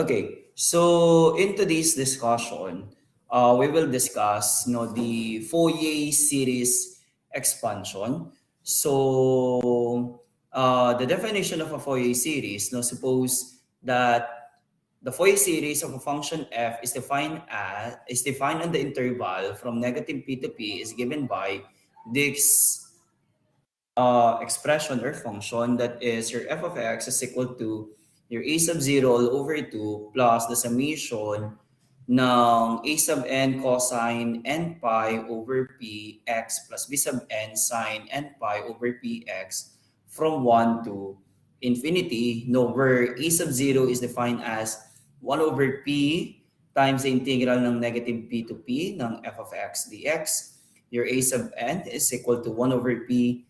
Okay, so in today's discussion, we will discuss the Fourier series expansion. So the definition of a Fourier series, suppose that the Fourier series of a function f is defined on the interval from negative p to p is given by this expression or function, that is your f of x is equal to your a sub 0 all over 2 plus the summation ng a sub n cosine n pi over p x plus b sub n sine n pi over p x from 1 to infinity, where a sub 0 is defined as 1 over p times the integral ng negative p to p ng f of x dx. Your a sub n is equal to 1 over p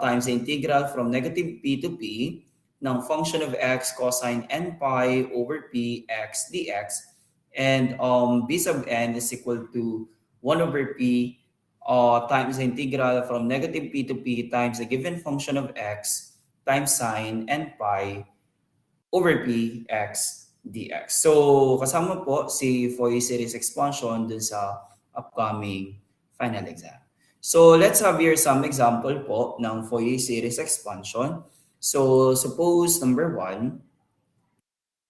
times the integral from negative p to p ng function of x cosine n pi over p x dx. And b sub n is equal to 1 over p times the integral from negative p to p times the given function of x times sine n pi over p x dx. So kasama po si Fourier series expansion dun sa upcoming final exam. So let's have here some example po ng Fourier series expansion. So suppose number 1,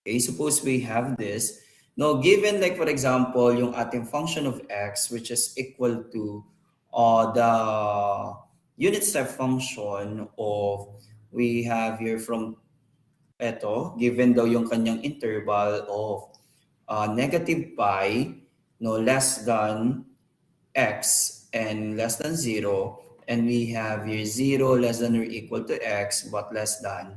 okay, suppose we have this. Now, given like for example, yung ating function of x which is equal to the unit step function of, we have here from given daw yung kanyang interval of negative pi less than x and less than 0, and we have here 0 less than or equal to x but less than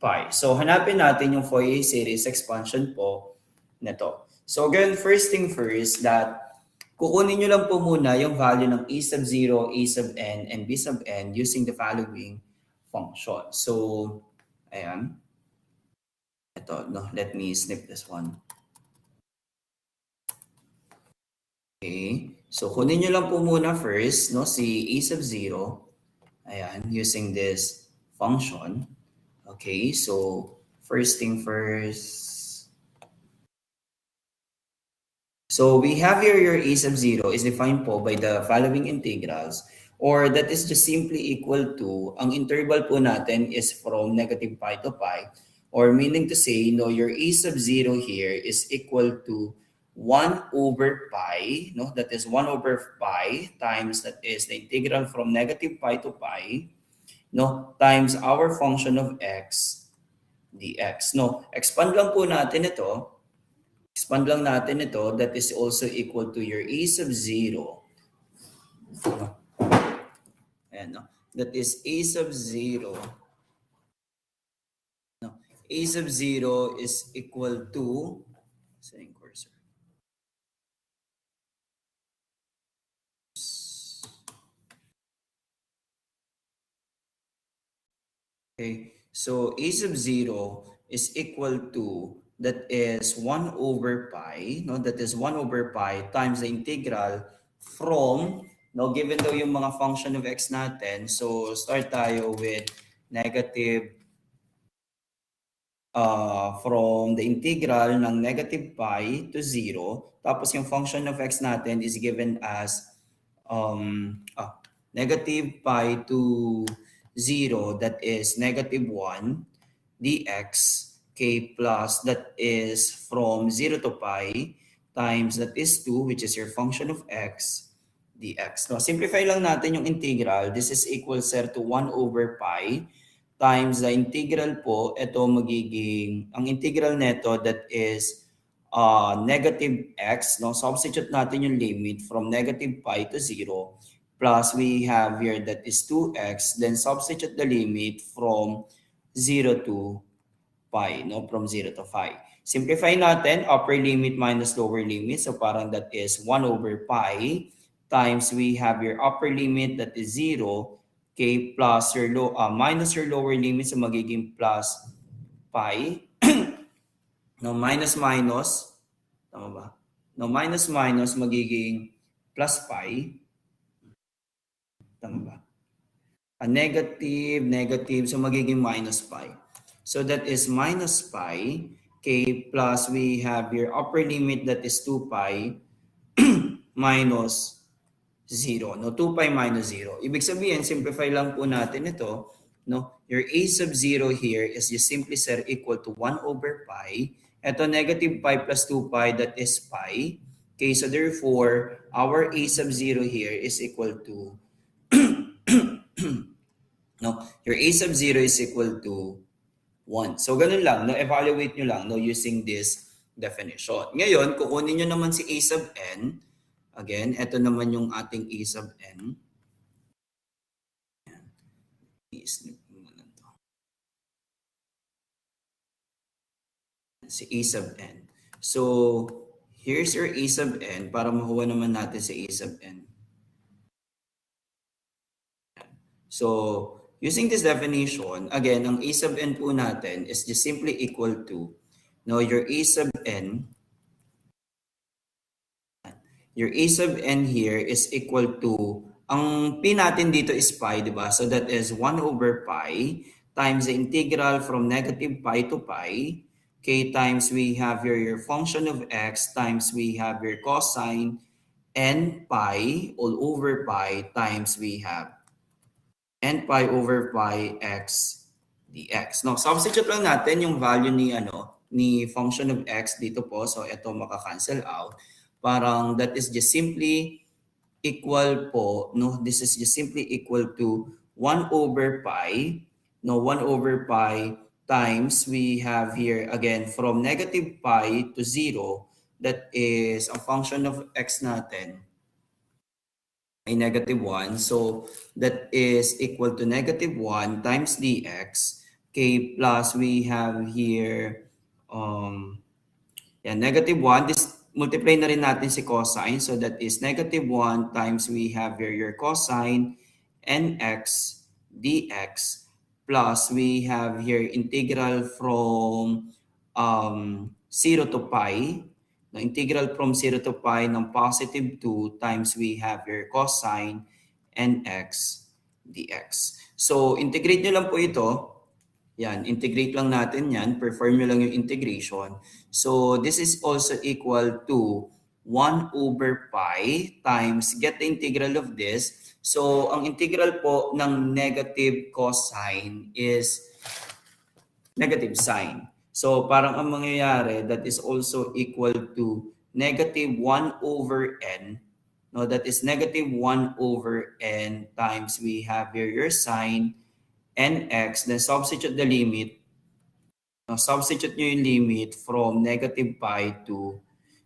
pi. So hanapin natin yung Fourier series expansion po nito. So again, first thing first, that kukunin nyo lang po muna yung value ng a sub 0, a sub n, and b sub n using the following function. So ayan. Ito, let me snip this one. Okay. So, kunin nyo lang po muna first, si a sub 0. Ayan, using this function. Okay. So, first thing first. So, we have here your a sub 0 is defined po by the following integrals, or that is just simply equal to, ang interval po natin is from negative pi to pi, or meaning to say, your a sub 0 here is equal to 1 over pi, that is 1 over pi times, that is the integral from negative pi to pi, times our function of x dx. Expand lang po natin ito. Expand lang natin ito, that is also equal to your a sub 0. Ayan, that is a sub 0. A sub 0 is equal to, saying cursor. Okay, so a sub 0 is equal to, that is 1 over pi, that is 1 over pi times the integral from, given daw yung mga function of x natin, so start tayo with negative, from the integral ng negative pi to 0, tapos yung function of x natin is given as negative pi to 0, that is negative 1 dx, k plus that is from 0 to pi times that is 2, which is your function of x dx. Simplify lang natin yung integral. This is equal sir to 1 over pi times the integral po. Ito magiging, ang integral neto, that is negative x. Substitute natin yung limit from negative pi to 0. Plus we have here that is 2x, then substitute the limit from 0 to pi, from 0 to pi. Simplify natin, upper limit minus lower limit. So parang that is 1 over pi times we have your upper limit, that is 0, k plus your minus your lower limit, so magiging plus pi. Minus minus, tama ba? Minus minus magiging plus pi. Tama ba? Negative, negative, so magiging minus pi. So that is minus pi okay, plus we have your upper limit that is 2 pi minus 0. No, 2 pi minus 0. Ibig sabihin, simplify lang po natin ito. No, your a sub 0 here is just simply set equal to 1 over pi. Ito, negative pi plus 2 pi, that is pi. Okay, so therefore, our a sub 0 here is equal to, no, your a sub 0 is equal to 1. So, ganun lang. No, evaluate nyo lang no, using this definition. Ngayon, kukunin nyo naman si a sub n. Again, ito naman yung ating a sub n. I-snip muna to. Si a sub n. So, here's your a sub n para makuha naman natin si a sub n. So, using this definition, again, ang a sub n po natin is just simply equal to, now your a sub n, your a sub n here is equal to, ang p natin dito is pi, di ba? So that is 1 over pi times the integral from negative pi to pi, okay, times we have your function of x times we have your cosine n pi all over pi times we have n pi over pi x dx. No, substitute lang natin yung value ni function of x dito po. So ito maka-cancel out. Parang that is just simply equal po, no, this is just simply equal to 1 over pi, no, 1 over pi times we have here again from negative pi to 0, that is a function of x natin ay negative 1. So that is equal to negative 1 times dx. Okay, plus we have here negative 1. This multiply na rin natin si cosine. So that is negative 1 times we have here your cosine nx dx plus we have here integral from 0 to pi. No, integral from 0 to pi ng positive 2 times we have your cosine nx dx. So integrate nyo lang po ito. Yan, integrate lang natin yan. Perform nyo lang yung integration. So, this is also equal to 1 over pi times, get the integral of this. So, ang integral po ng negative cosine is negative sine. So, parang ang mangyayari, that is also equal to negative 1 over n. No, that is negative 1 over n times we have here your sine nx, then substitute the limit. Now, substitute nyo yung limit from negative pi to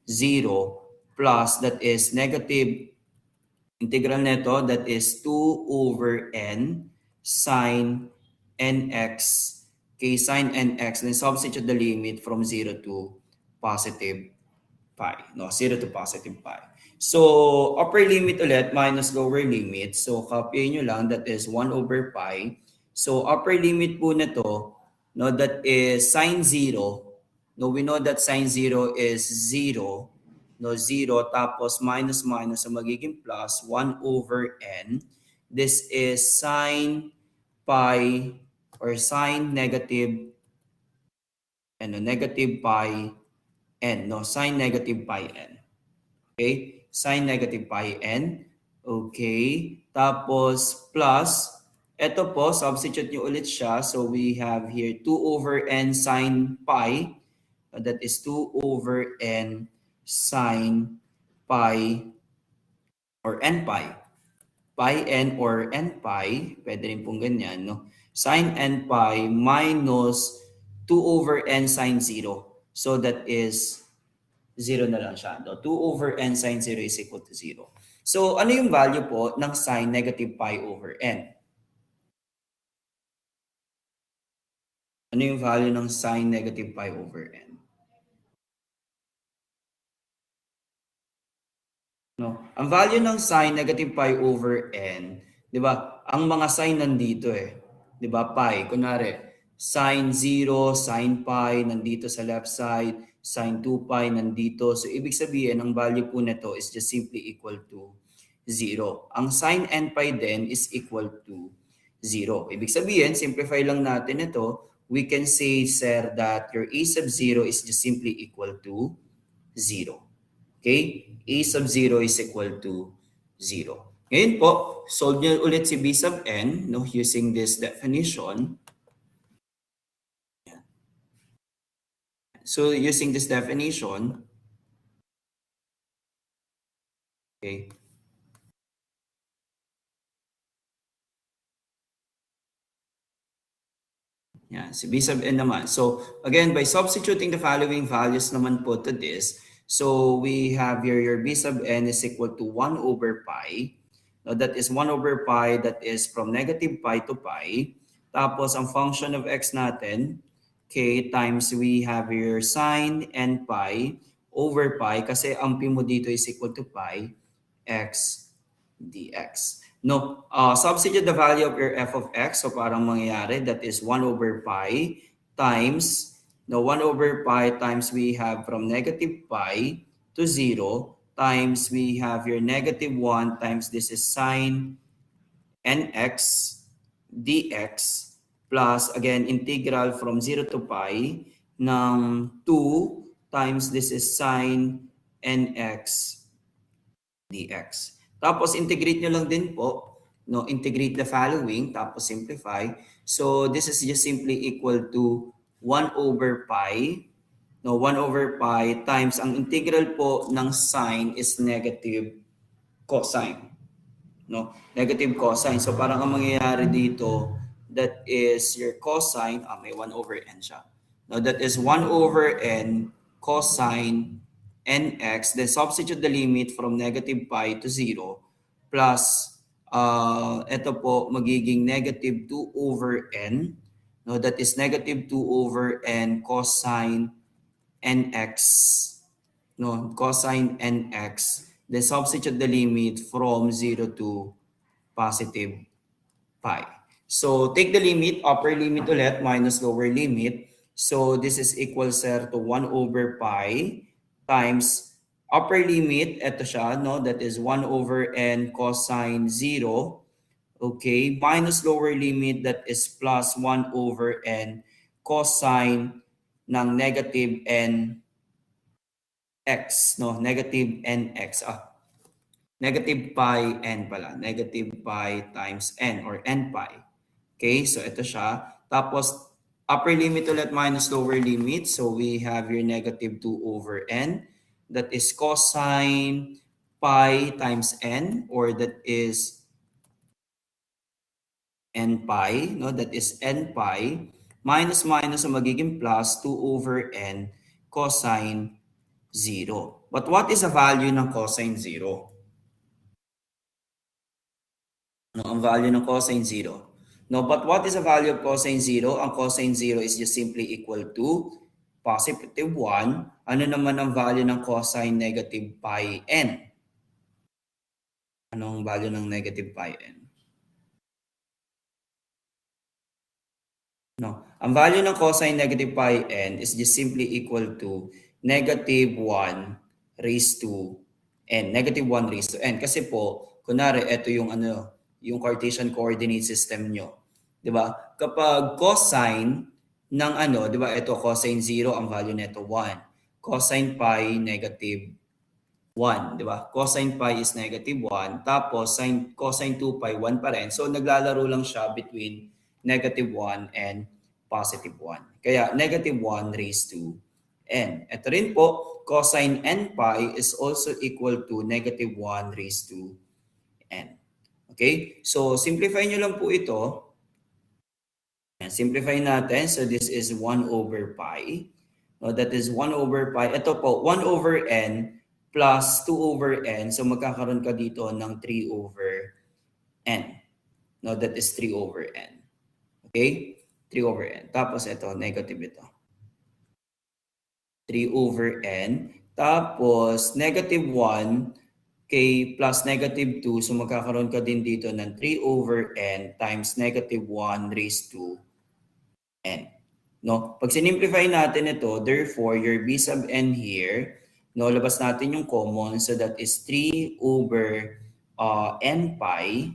0 plus that is negative integral neto, that is 2 over n sine nx, okay, sine nx, then substitute the limit from 0 to positive pi. No, 0 to positive pi. So, upper limit ulit minus lower limit. So, copy nyo lang, that is 1 over pi. So, upper limit po nito, no, that is sine 0. No, we know that sine 0 is 0. No, 0 tapos minus minus, so magiging plus 1 over n. This is sine pi or sine negative negative pi n. No, sine negative pi n. Okay? Sine negative pi n. Okay. Tapos plus, ito po, substitute nyo ulit siya. So we have here 2 over n sine pi. That is 2 over n sine pi or n pi. Pi n or n pi. Pwede rin pong ganyan. No? Sine n pi minus 2 over n sine 0. So that is 0 na lang siya. No? 2 over n sine 0 is equal to 0. So, ano yung value po ng sine negative pi over n? Ano yung value ng sine negative pi over n? No? Ang value ng sine negative pi over n, di ba? Ang mga sine nandito eh. Di ba? Pi. Kunwari, sine 0, sine pi nandito sa left side, sine 2 pi nandito. So, ibig sabihin, ang value po nito is just simply equal to 0. Ang sine n pi din is equal to 0. Ibig sabihin, simplify lang natin ito. we can say, sir, that your a sub 0 is just simply equal to 0. Okay? A sub 0 is equal to 0. Ngayon po, solve nyo ulit si b sub n, no, using this definition. So using this definition, okay, yeah, si b sub n naman. So again, by substituting the following values naman po to this, so we have here your b sub n is equal to 1 over pi. Now that is 1 over pi, that is from negative pi to pi. Tapos ang function of x natin, k, times we have here sine n pi over pi, kasi ang pi mo dito is equal to pi, x dx. No, substitute the value of your f of x. So parang mangyayari, that is 1 over pi times, no, 1 over pi times we have from negative pi to 0 times we have your negative 1 times this is sine nx dx plus again integral from 0 to pi ng 2 times this is sine nx dx. Tapos integrate nyo lang din po, no, integrate the following, tapos simplify. So this is just simply equal to 1 over pi, no, 1 over pi times ang integral po ng sine is negative cosine, no, negative cosine. So parang ang mangyayari dito, that is your cosine, may 1 over n siya. No, that is 1 over n cosine nx, then substitute the limit from negative pi to 0 plus ito po magiging negative 2 over n, no, that is negative 2 over n cosine nx, no, cosine nx, then substitute the limit from 0 to positive pi. So take the limit, upper limit ulit minus lower limit. So this is equal, sir, to 1 over pi times upper limit, ito siya, no? That is 1 over n cosine 0. Okay, minus lower limit, that is plus 1 over n cosine ng negative n x, no? Negative nx. Negative pi n pala. Negative pi times n or n pi. Okay, so ito siya. Tapos, upper limit ulit minus lower limit. So we have your negative 2 over n. That is cosine pi times n, or that is n pi. No? That is n pi. Minus minus, so magiging plus 2 over n cosine 0. But what is the value ng cosine 0? No, ang value ng cosine 0. No, but what is the value of cosine 0? Ang cosine 0 is just simply equal to positive 1. Ano naman ang value ng cosine negative pi n? Anong value ng negative pi n? No, ang value ng cosine negative pi n is just simply equal to negative 1 raised to n. Negative 1 raised to n. Kasi po, kunwari, ito yung yung Cartesian coordinate system nyo. 'Di ba? Kapag cosine ng 'di ba? Ito cosine 0, ang value nito 1. Cosine pi negative 1, 'di ba? Cosine pi is negative 1, tapos cosine 2 pi 1 pa rin. So naglalaro lang siya between negative 1 and positive 1. Kaya negative 1 raised to n. Ito rin po, cosine n pi is also equal to negative 1 raised to n. Okay? So, simplify nyo lang po ito. Simplify natin. So, this is 1 over pi. No, that is 1 over pi. Ito po, 1 over n plus 2 over n. So, magkakaroon ka dito ng 3 over n. No, that is 3 over n. Okay? 3 over n. Tapos ito, negative ito. 3 over n. Tapos, negative 1 k plus negative 2, so magkakaroon ka din dito ng 3 over n times negative 1 raised to n. No? Pag sinimplify natin ito, therefore, your b sub n here, no, labas natin yung common, so that is 3 over n pi,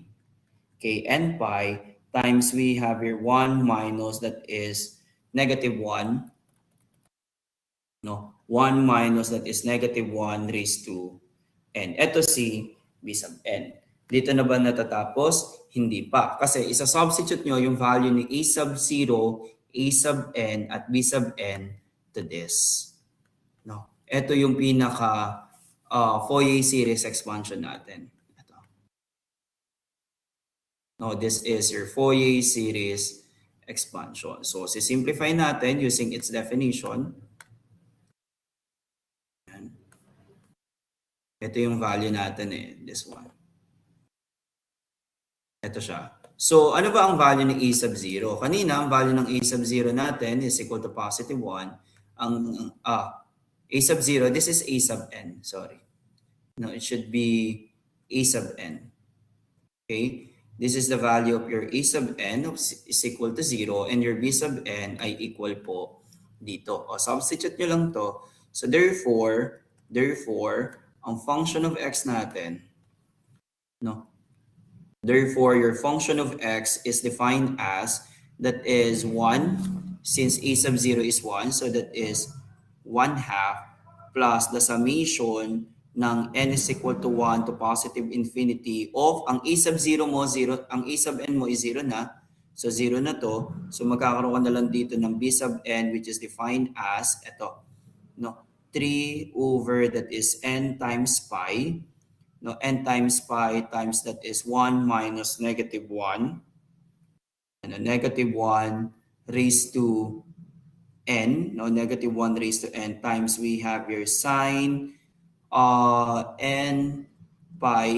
k n pi, times we have here 1 minus, that is negative 1. No? 1 minus that is negative 1 raised to n. Ito si b sub n. Dito na ba natatapos? Hindi pa. Kasi isa-substitute nyo yung value ni a sub 0, a sub n, at b sub n to this. No? Ito yung pinaka Fourier series expansion natin. Ito. No, this is your Fourier series expansion. So, simplify natin using its definition. Ito yung value natin this one. Ito siya. So, ano ba ang value ng a sub 0? Kanina, ang value ng a sub 0 natin is equal to positive 1. A sub 0, this is a sub n. Sorry. No, it should be a sub n. Okay? This is the value of your a sub n is equal to 0 and your b sub n ay equal po dito. O, substitute nyo lang to. So, therefore, ang function of x natin, no? Therefore, your function of x is defined as, that is 1, since a sub 0 is 1, so that is 1/2 plus the summation ng n is equal to 1 to positive infinity of, ang a sub 0 mo, 0, ang a sub n mo is 0 na, so 0 na to, so magkakaroon ka na lang dito ng b sub n which is defined as, ito, no? 3 over that is n times pi, no, n times pi times that is 1 minus negative 1, and a negative 1 raised to n, no, negative 1 raised to n times we have your sine n pi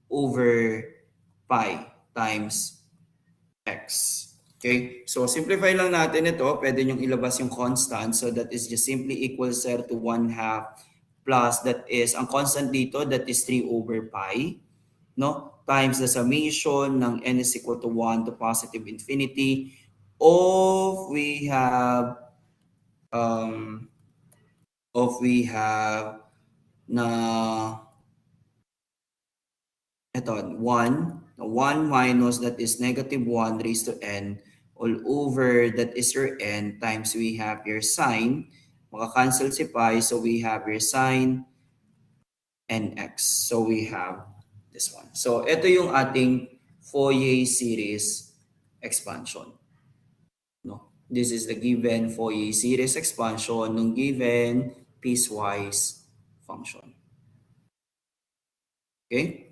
over pi times x. Okay, so simplify lang natin ito. Pwede nyong ilabas yung constant. So that is just simply equals to 1/2 plus that is, ang constant dito, that is 3 over pi. No? Times the summation ng n is equal to 1 to positive infinity of we have na ito, 1 minus that is negative 1 raised to n all over that is your n times we have your sine, maka-cancel si pi, so we have your sine nx. So we have this one. So ito yung ating Fourier series expansion. No? This is the given Fourier series expansion ng given piecewise function. Okay?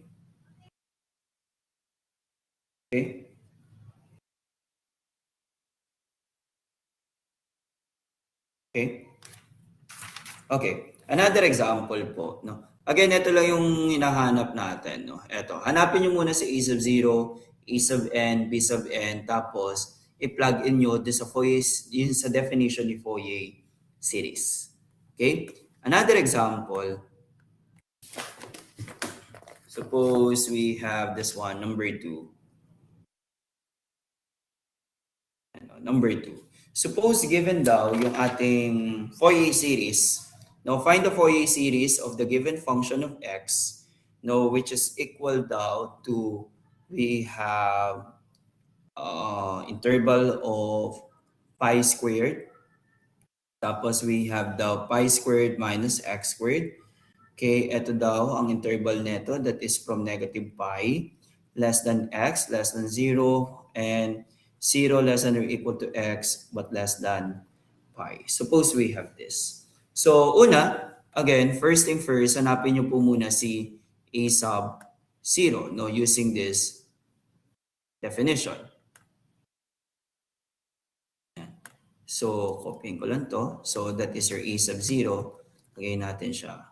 Okay? Okay? Okay. Another example po, no? Again, ito lang yung hinahanap natin, no? Ito, hanapin nyo muna sa a sub 0, a sub n, b sub n, tapos i-plug in nyo sa Fourier, yun sa definition ni Fourier series. Okay? Another example, suppose we have this one, number 2. Number 2. Suppose given daw yung ating Fourier series. Now find the Fourier series of the given function of x, no, which is equal daw to, we have interval of pi squared. Tapos we have daw pi squared minus x squared. Okay, ito daw ang interval neto, that is from negative pi less than x less than 0 and 0 less than or equal to x but less than pi. Suppose we have this. So una, again, first thing first, hanapin nyo po muna si a sub 0, no, using this definition. So copying ko lang to. So that is your a sub 0. Lagay natin siya.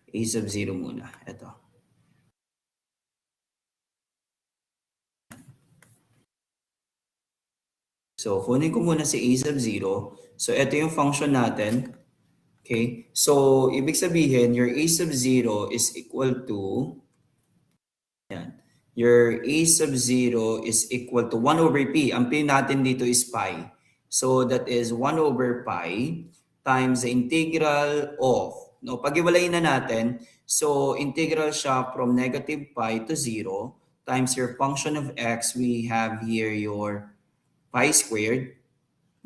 A sub 0 muna. Ito. So, kunin ko muna si a sub 0. So, ito yung function natin. Okay? So, ibig sabihin, your a sub 0 is equal to, yan. Your a sub 0 is equal to 1 over p. Ang p natin dito is pi. So, that is 1 over pi times the integral of, no, pag-iwalayin na natin, so, integral siya from negative pi to 0 times your function of x, we have here your pi squared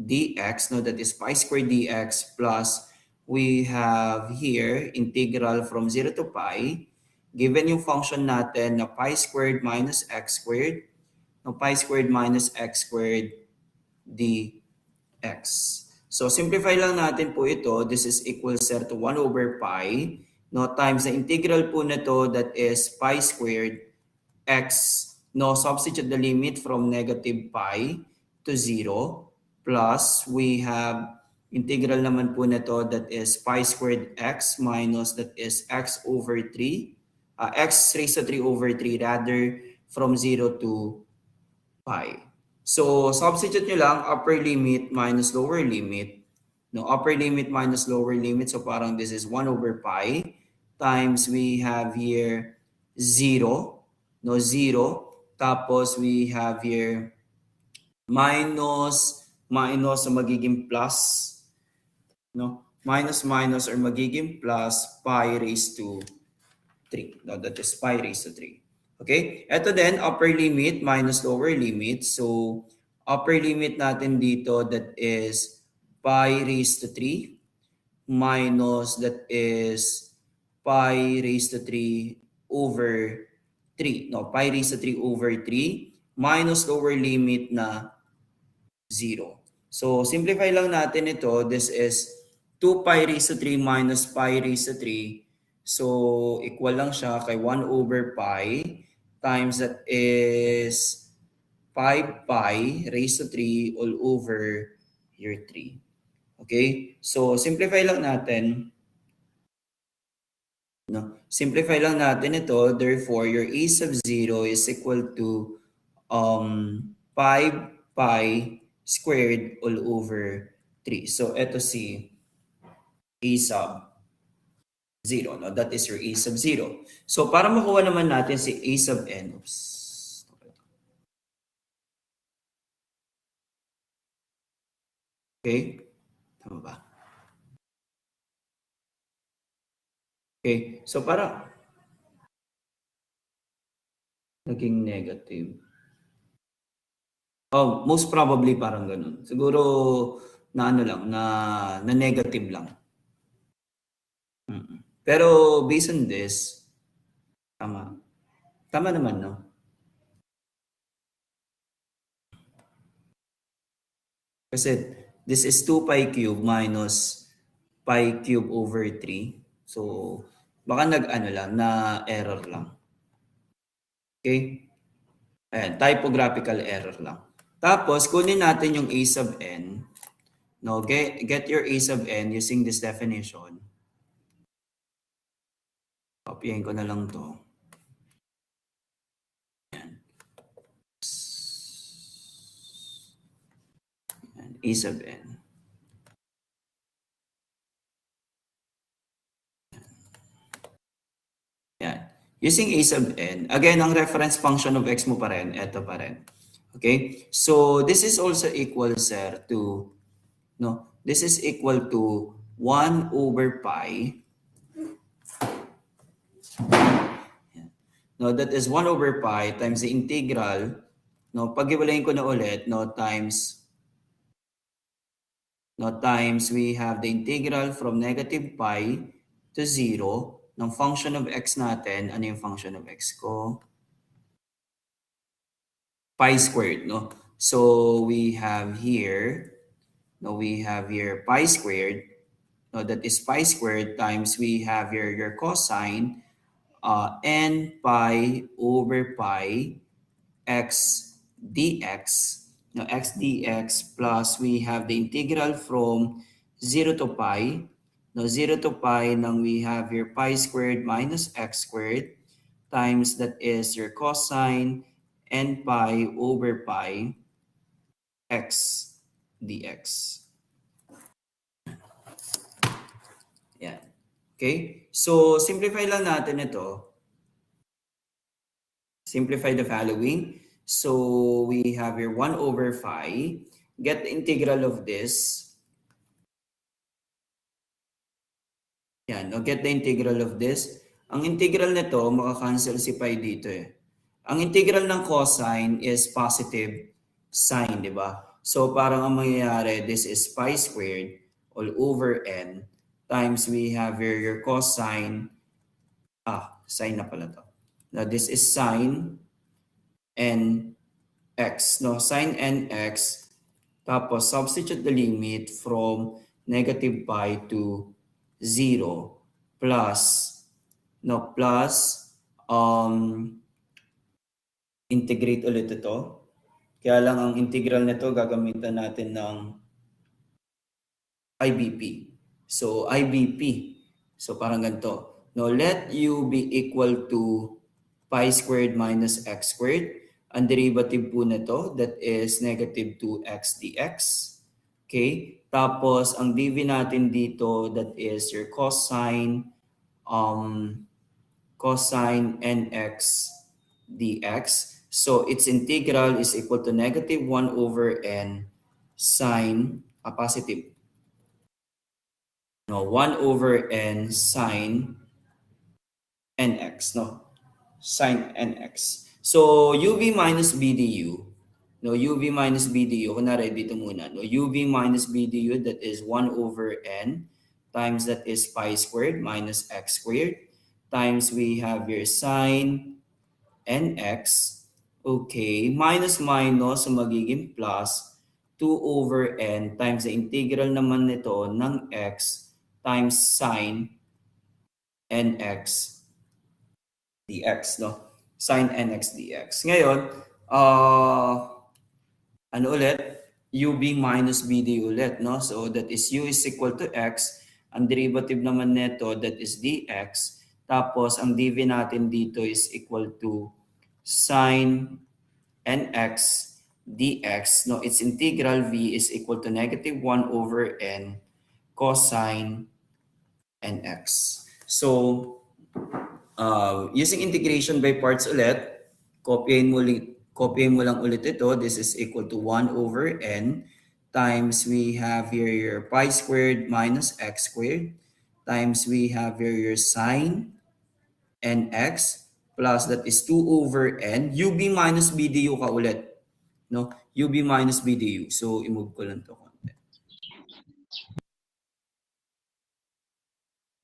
dx, no, that is pi squared dx, plus we have here integral from 0 to pi, given yung function natin na pi squared minus x squared, no, pi squared minus x squared dx. So simplify lang natin po ito. This is equal sir to 1 over pi, no, times the integral po na to, that is pi squared x, no, substitute the limit from negative pi to 0, plus we have integral naman po na to, that is pi squared x minus, that is x over 3, x raised to 3 over 3 rather, from 0 to pi. So substitute nyo lang upper limit minus lower limit. No, upper limit minus lower limit. So parang this is 1 over pi times we have here 0. No, 0. Tapos we have here minus so magiging plus. No, minus or magiging plus pi raised to 3. No, that is pi raised to 3. Okay? Ito din, upper limit minus lower limit. So, upper limit natin dito, that is pi raised to 3 minus, that is pi raised to 3 over 3. No, pi raised to 3 over 3 minus lower limit na 0. So, simplify lang natin ito. This is 2 pi raised to 3 minus pi raised to 3. So, equal lang siya kay 1 over pi times, that is 5 pi raised to 3 all over your 3. Okay? So, simplify lang natin. No? Simplify lang natin ito. Therefore, your a sub 0 is equal to 5 pi squared all over 3. So, ito si a sub 0. No? That is your a sub 0. So, para makuha naman natin si a sub n. Oops. Okay? Tama ba? Okay. So, para naging negative. Oh, most probably parang ganun. Siguro na ano lang, na negative lang. Pero based on this, tama. Tama naman, no? Kasi this is 2 pi cube minus pi cube over 3. So, baka nag-ano lang, na error lang. Okay? Ayan, typographical error lang. Tapos, kunin natin yung a sub n. No, get your a sub n using this definition. Copyin ko na lang to. A sub n. Yan. Using a sub n, again, ang reference function of x mo pa rin, eto pa rin. Okay? So, this is also equal, sir, to, no, this is equal to 1 over pi. No, that is 1 over pi times the integral, no, pag-iwalayin ko na ulit, no, times we have the integral from negative pi to 0 ng function of x natin. Ano yung function of x ko? Pi squared, no? So we have here, no, pi squared, no, that is pi squared times we have here your cosine, n pi over pi x dx. Now, x dx plus we have the integral from 0 to pi. Now, 0 to pi, nang we have your pi squared minus x squared times, that is your cosine n pi over pi x dx. Yan. Okay? So, simplify lang natin ito. Simplify the following. So, we have here 1 over phi. Get the integral of this. Yan, no? Get the integral of this. Ang integral nito, makakancel si pi dito eh. Ang integral ng cosine is positive sign, di ba? So parang ang mangyayari, this is pi squared all over n times we have here your cosine, sine na pala to. Now this is sine n x, no? Sine n x, tapos substitute the limit from negative pi to 0 plus, no, plus, integrate ulit ito. Kaya lang ang integral nito gagamitan natin ng IBP. So IBP. So parang ganito. Now let u be equal to pi squared minus x squared. Ang derivative po nito, that is negative 2x dx. Okay? Tapos ang dv natin dito, that is your cosine nx dx. So its integral is equal to negative 1 over n sine, positive. No, 1 over n sine nx, no? Sine nx. So uv minus b du, no, uv minus b du, kunwari dito muna, no, uv minus b du, that is 1 over n times that is pi squared minus x squared times we have your sine nx, okay, minus minus, so magiging plus 2 over n times the integral naman nito ng x times sine nx dx, no? Sine nx dx. Ngayon, ano ulit? ub minus bd ulit, no? So that is u is equal to x. Ang derivative naman nito, that is dx. Tapos, ang dv natin dito is equal to sine nx dx. No, its integral v is equal to negative 1 over n cosine nx. So, using integration by parts ulit, copyahin mo lang ulit ito. This is equal to 1 over n times we have here your pi squared minus x squared times we have here your sine nx plus that is 2 over n. ub minus b du ka ulit. No? ub minus b du. So, i-move ko lang to konti.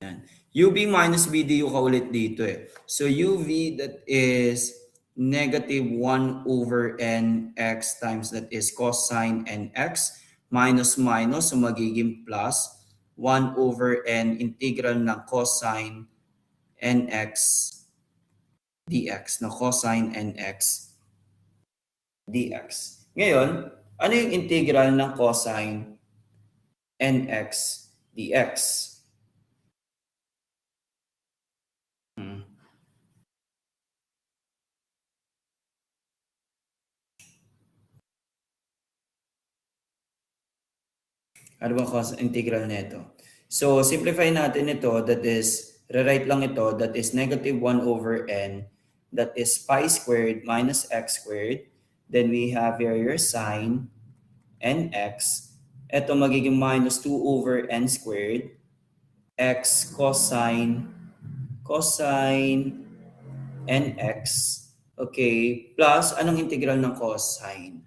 Yan. UV minus B du ka ulit dito eh. So UV that is negative 1 over n x times that is cosine nx minus minus, so magiging plus 1 over n integral ng cosine nx dx, na cosine nx dx. Ngayon, ano yung integral ng cosine nx dx? Ano ba cos integral nito? So, simplify natin ito. That is, rewrite lang ito. That is negative 1 over n. That is pi squared minus x squared. Then we have here your sine nx. Ito magiging minus 2 over n squared. X cosine nx. Okay. Plus, anong integral ng cosine?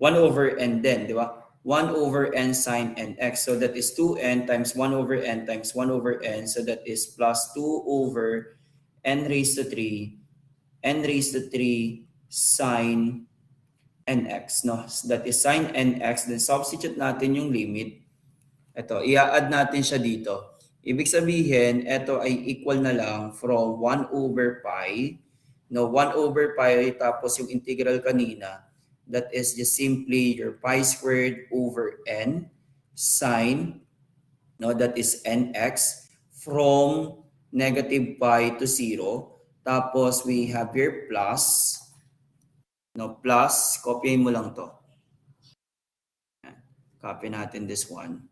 1 over n din, di ba? 1 over n sine nx. So that is 2n times 1 over n times 1 over n. So that is plus 2 over n raised to 3. N raised to 3 sine nx. No? So that is sine nx. Then substitute natin yung limit. Ito, i-add natin siya dito. Ibig sabihin, ito ay equal na lang from 1 over pi. No, 1 over pi tapos yung integral kanina. That is just simply your pi squared over n sine, no, that is nx from negative pi to 0. Tapos we have here plus, no, plus, copyahin mo lang to. Copy natin this one.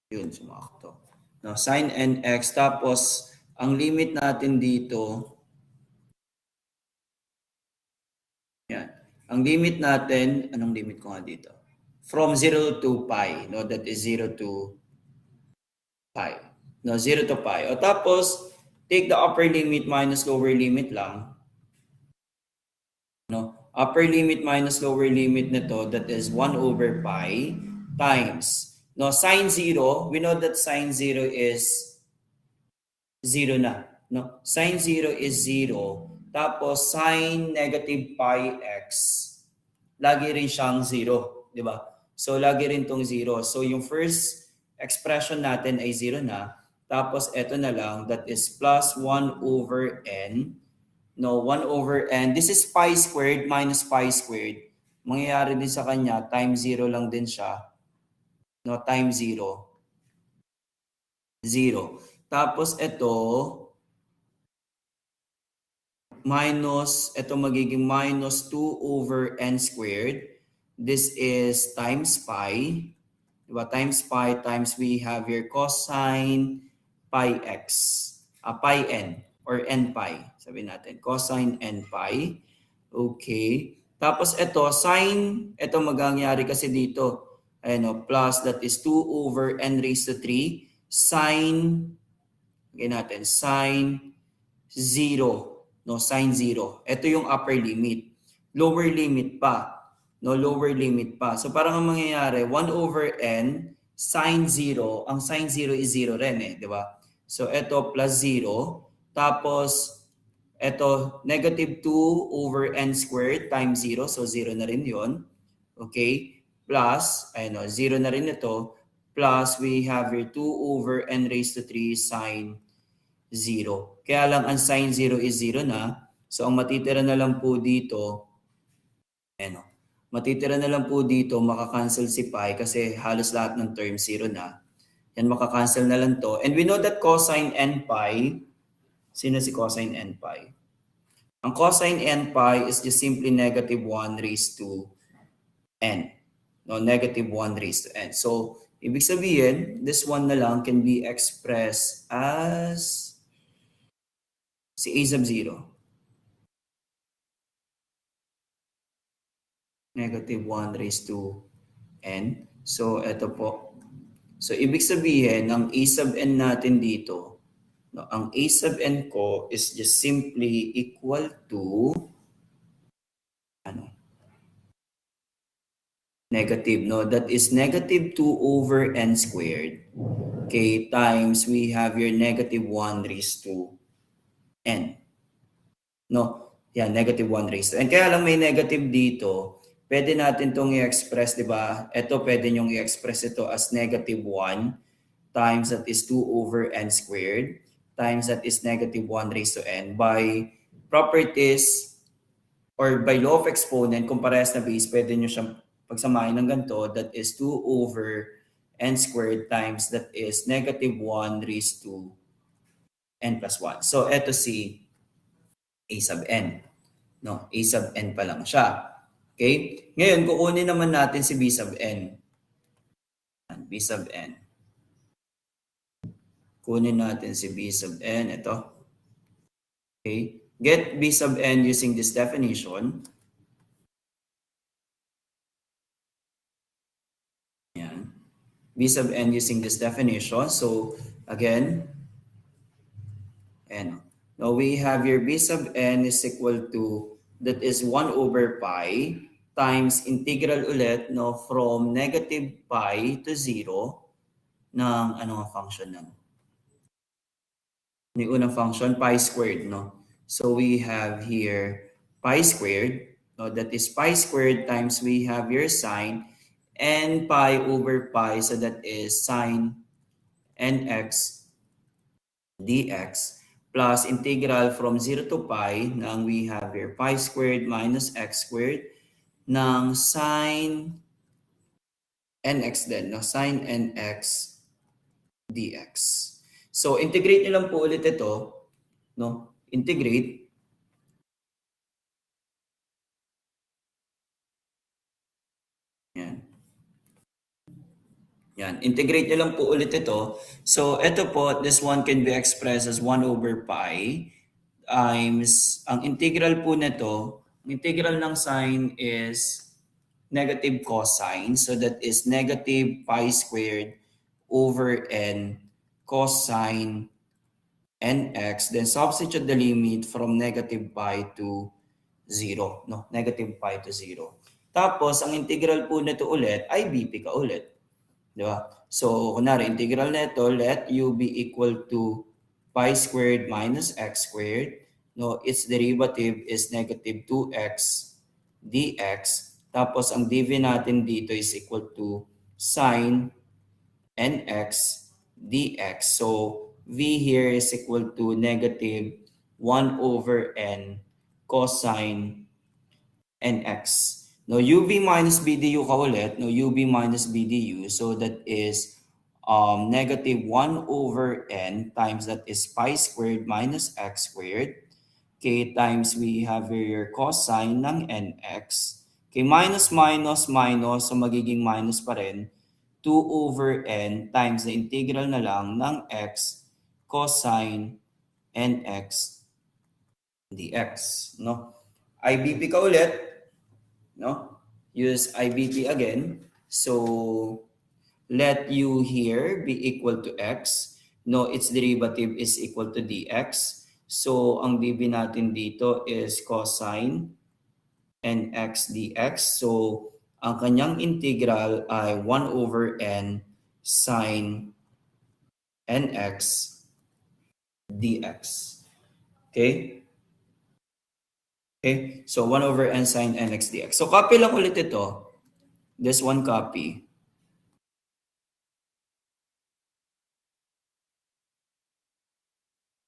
Yun, sumakto. No, sine nx, tapos ang limit natin dito, yan. Ang limit natin, anong limit ko nga dito? From 0 to pi, no? That is 0 to pi. No, 0 to pi. O tapos, take the upper limit minus lower limit lang. No? Upper limit minus lower limit nito, that is 1 over pi times. No, sine 0, we know that sine 0 is 0 na. No? Sine 0 is 0. Tapos, sine negative pi x, lagi rin siyang 0. Di ba? So, lagi rin tong 0. So, yung first expression natin ay 0 na. Tapos, eto na lang, that is plus 1 over n. No, 1 over n. This is pi squared minus pi squared. Mangyayari din sa kanya, times 0 lang din siya. No, times 0. 0. Tapos, ito, ito magiging minus 2 over n squared. This is times pi. Diba? Times pi times we have here cosine pi x. Pi n or n pi. Sabihin natin. Cosine n pi. Okay. Tapos ito, sine. Ito magangyari kasi dito. Ayan, plus that is 2 over n raised to 3. Sine. Again natin. Sine 0. No, sine 0. Ito yung upper limit. Lower limit pa. No, lower limit pa. So parang ang mangyayari, 1 over n, sine 0. Ang sine 0 is 0 rin eh, di ba? So ito plus 0. Tapos, ito negative 2 over n squared times 0. So 0 na rin yon. Okay? Plus, ayun o, 0 na rin ito. Plus, we have here 2 over n raised to 3 sine 0. Kaya lang ang sine 0 is 0 na. So ang matitira na lang po dito, matitira na lang po dito, makakancel si pi kasi halos lahat ng term 0 na. Yan, makakancel na lang to. And we know that cosine n pi, sino si cosine n pi? Ang cosine n pi is just simply negative 1 raised to n. No, negative 1 raised to n. So, ibig sabihin, this one na lang can be expressed as si a sub 0. Negative 1 raised to n. So, ito po. So, ibig sabihin, ang a sub n natin dito, no, ang a sub n ko is just simply equal to negative, no? That is negative 2 over n squared. Okay, times we have your negative 1 raised to n. No? Yan, negative 1 raised to n. Kaya lang may negative dito, pwede natin itong i-express, di ba? Ito, pwede nyong i-express ito as negative 1 times that is 2 over n squared times that is negative 1 raised to n by properties or by law of exponent, kung parehas na base, pwede nyo siyang pagsamahin ng ganito, that is 2 over n squared times that is negative 1 raised to n plus 1. So, ito si a sub n. No, a sub n pa lang siya. Okay? Ngayon, kukunin naman natin si b sub n. B sub n. Kunin natin si b sub n. Ito. Okay? Get b sub n using this definition. Yan. B sub n using this definition. So, again, and now we have here b sub n is equal to, that is 1 over pi times integral ulit, no, from negative pi to 0 ng anong function ng yung unang function, pi squared, no? So we have here pi squared, no, that is pi squared times we have your sine n pi over pi, so that is sine nx dx plus integral from 0 to pi ng we have here pi squared minus x squared ng sine nx din, no? Sine nx dx. So, integrate nyo lang po ulit ito, no? Integrate. Yan. Yan. Integrate nyo lang po ulit ito. So, ito po, this one can be expressed as 1 over pi times, ang integral po nito, ang integral ng sine is negative cosine. So, that is negative pi squared over n cosine nx, then substitute the limit from negative pi to 0, no? Negative pi to 0. Tapos, ang integral po nito ulit ay BP ka ulit. Di ba? So, kunwari, integral nito, let u be equal to pi squared minus x squared. No, its derivative is negative 2x dx. Tapos, ang dv natin dito is equal to sine nx dx. So, v here is equal to negative 1 over n cosine nx. No, UV minus BDU ka ulit. No, UV minus BDU. So that is negative 1 over n times that is pi squared minus x squared. Okay, times we have here your cosine ng nx. Okay, minus minus minus. So magiging minus pa rin. 2 over n times the integral na lang ng x cosine nx dx. No? IBP ka ulit. No? Use IBP again. So, let u here be equal to x. No, its derivative is equal to dx. So, ang dv natin dito is cosine nx dx. So, ang kanyang integral ay 1 over n sine nx dx. Okay? Okay, so 1 over n sine nx dx. So copy lang ulit ito. This one copy.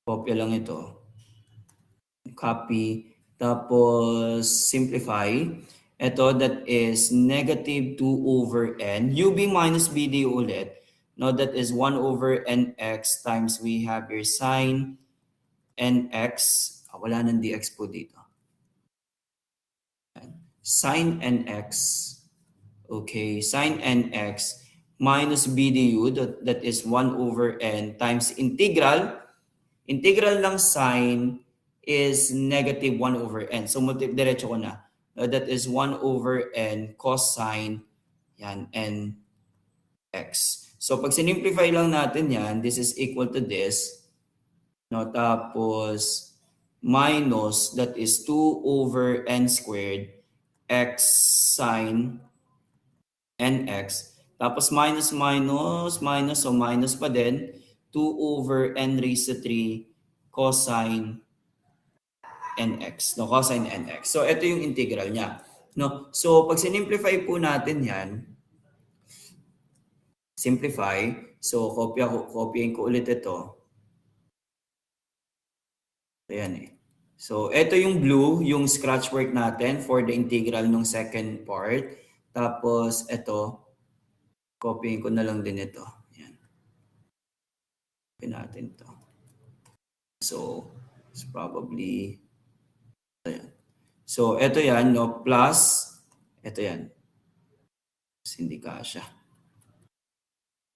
Copy lang ito. Copy. Tapos simplify. Ito that is negative 2 over n. UB minus BD ulit. No, that is 1 over nx times we have your sine nx. Wala nang dx po dito. Sine nx, okay, sine nx minus BDU, that is 1 over n times integral ng sine is negative 1 over n. So, diretso ko na. That is 1 over n cosine yan, nx. So, pag sinimplify lang natin yan, this is equal to this. No, tapos, minus, that is 2 over n squared x sine nx. Tapos minus minus minus, so minus pa din. 2 over n raised to 3 cosine nx. No, cosine nx. So ito yung integral niya. No? So pag sinimplify po natin yan, simplify. So copyahin ko ulit ito. Ayan eh. So, ito yung blue, yung scratch work natin for the integral ng second part. Tapos, ito, copying ko na lang din ito. Ayan. Copy natin ito. So, it's probably, ayan. So, ito yan, no, plus, ito yan. Hindi kasya.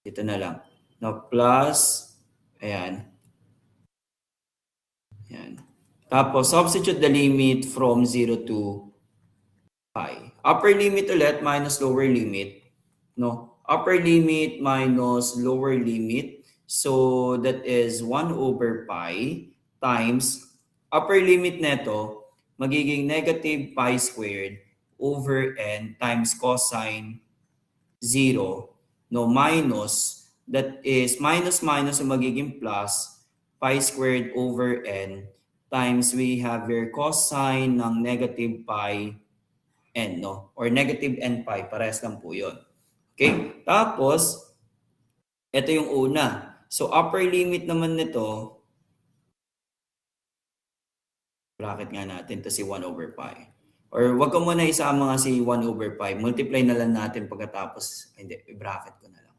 Ito na lang. No, plus, ayan. Ayan. Tapos, substitute the limit from 0 to pi. Upper limit ulit minus lower limit. No? Upper limit minus lower limit. So, that is 1 over pi times upper limit neto magiging negative pi squared over n times cosine 0. No, minus, that is minus minus so magiging plus pi squared over n times we have your cosine ng negative pi n, no? Or negative n pi, parehas lang po yun. Okay? Tapos, ito yung una. So, upper limit naman nito, bracket nga natin to si 1 over pi. Or wag ka muna isama nga si 1 over pi. Multiply na lang natin pagkatapos, hindi, i-bracket ko na lang.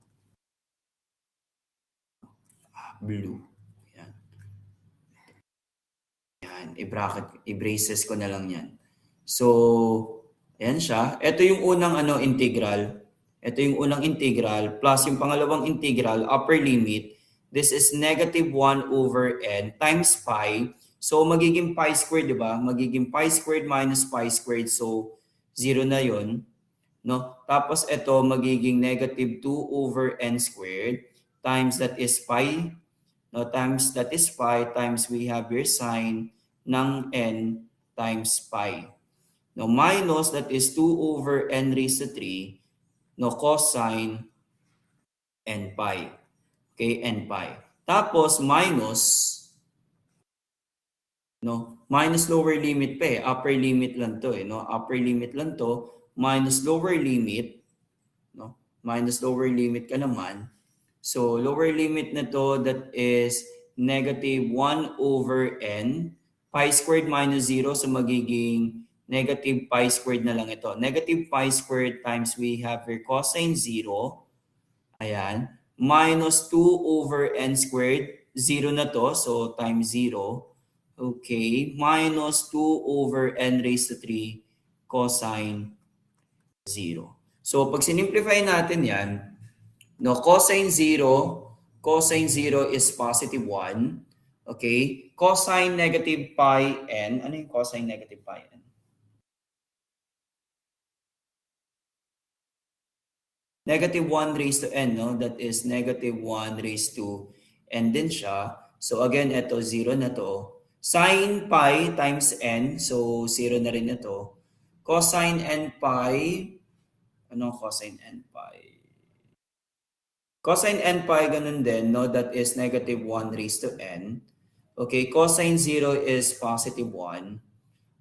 Blue. I-bracket, i-braces ko na lang yan. So, ayan siya. Ito yung unang integral. Ito yung unang integral plus yung pangalawang integral, upper limit. This is negative 1 over n times pi. So, magiging pi squared, di ba? Magiging pi squared minus pi squared. So, 0 na yon, no? Tapos ito magiging negative 2 over n squared. times that is pi, no, times that is pi, times we have your sine ng n times pi. No, minus that is 2 over n raised to 3, no, cosine n pi. Okay, n pi. Tapos minus, no, minus lower limit pa eh. Upper limit lang to eh, no? Upper limit lang to, minus lower limit, no? Minus lower limit ka naman. So, lower limit na to, that is negative 1 over n. Pi squared minus 0, so magiging negative pi squared na lang ito. Negative pi squared times we have your cosine 0. Ayan. Minus 2 over n squared. 0 na to, so times 0. Okay. Minus 2 over n raised to 3 cosine 0. So, pag sinimplify natin yan, no, cosine 0 is positive 1. Okay? Cosine negative pi n. Ano yung cosine negative pi n? Negative 1 raised to n, no? That is negative 1 raised to n din siya. So again, ito 0 na to. Sine pi times n, so 0 na rin ito. Cosine n pi, anong cosine n pi? Cosine n pi, ganun din, no? That is negative 1 raised to n. Okay, cosine 0 is positive 1.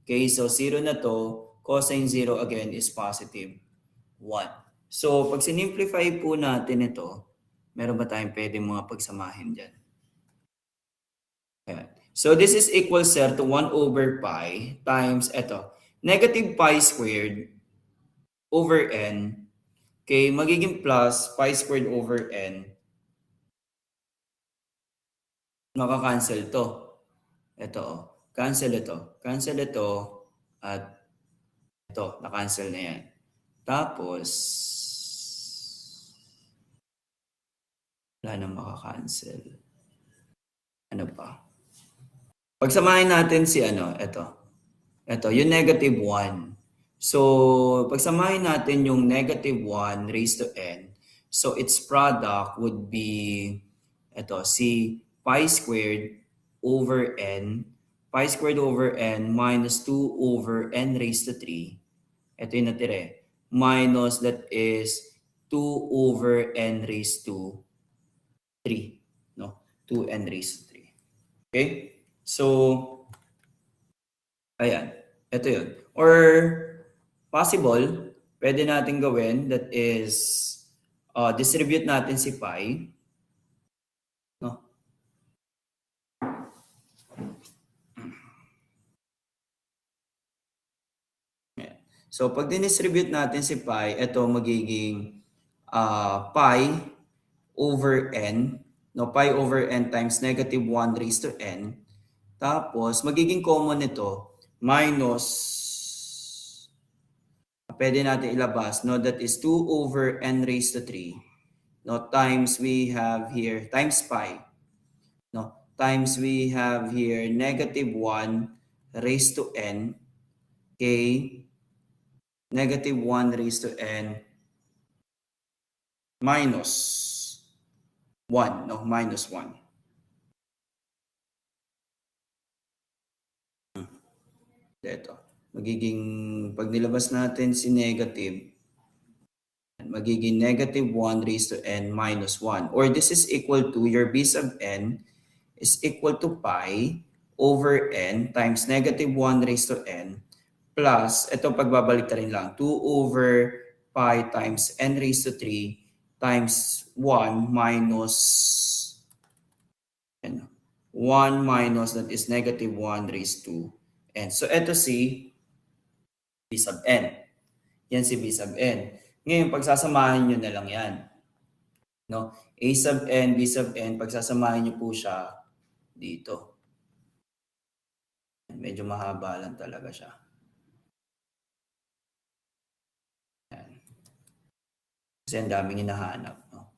Okay, so 0 na to. Cosine 0 again is positive 1. So, pag sinimplify po natin ito, meron ba tayong pwede mga pagsamahin dyan? Ayan. So, this is equal, sir, to 1 over pi times ito. Negative pi squared over n. Okay, magiging plus pi squared over n. Nakakancel to. Ito, oh. Cancel ito. Cancel ito. At ito, na-cancel na yan. Tapos, wala nang makakancel. Ano pa? Pagsamahin natin si ano, ito. Ito, yung negative 1. So, pagsamahin natin yung negative 1 raised to n. So, its product would be, ito, si pi squared over n. Pi squared over n minus 2 over n raised to 3. Ito yung natire. Minus that is 2 over n raised to 3. No? 2n raised to 3. Okay? So, ayan. Ito yun. Or, possible, pwede natin gawin, that is, distribute natin si pi. No? Ayan. So, pag dinistribute natin si pi, ito magiging pi over n. No, pi over n times negative 1 raised to n. Tapos, magiging common nito, minus, pwede natin ilabas, no, that is 2 over n raised to 3. No, times we have here, times pi. No, times we have here, negative 1 raised to n. Okay, negative 1 raised to n minus 1. No, minus 1. Ito. Magiging, pag nilabas natin si negative, magiging negative 1 raised to n minus 1. Or this is equal to, your b sub n is equal to pi over n times negative 1 raised to n plus, ito pagbabalik rin lang, 2 over pi times n raised to 3 times 1 minus 1 minus, that is negative 1 raised to n. So, ito si b sub n. Yan si b sub n. Ngayon, pagsasamahin nyo na lang yan. No? A sub n, b sub n, pagsasamahin nyo po siya dito. Medyo mahaba lang talaga siya. Yan. Kasi ang daming hinahanap. No?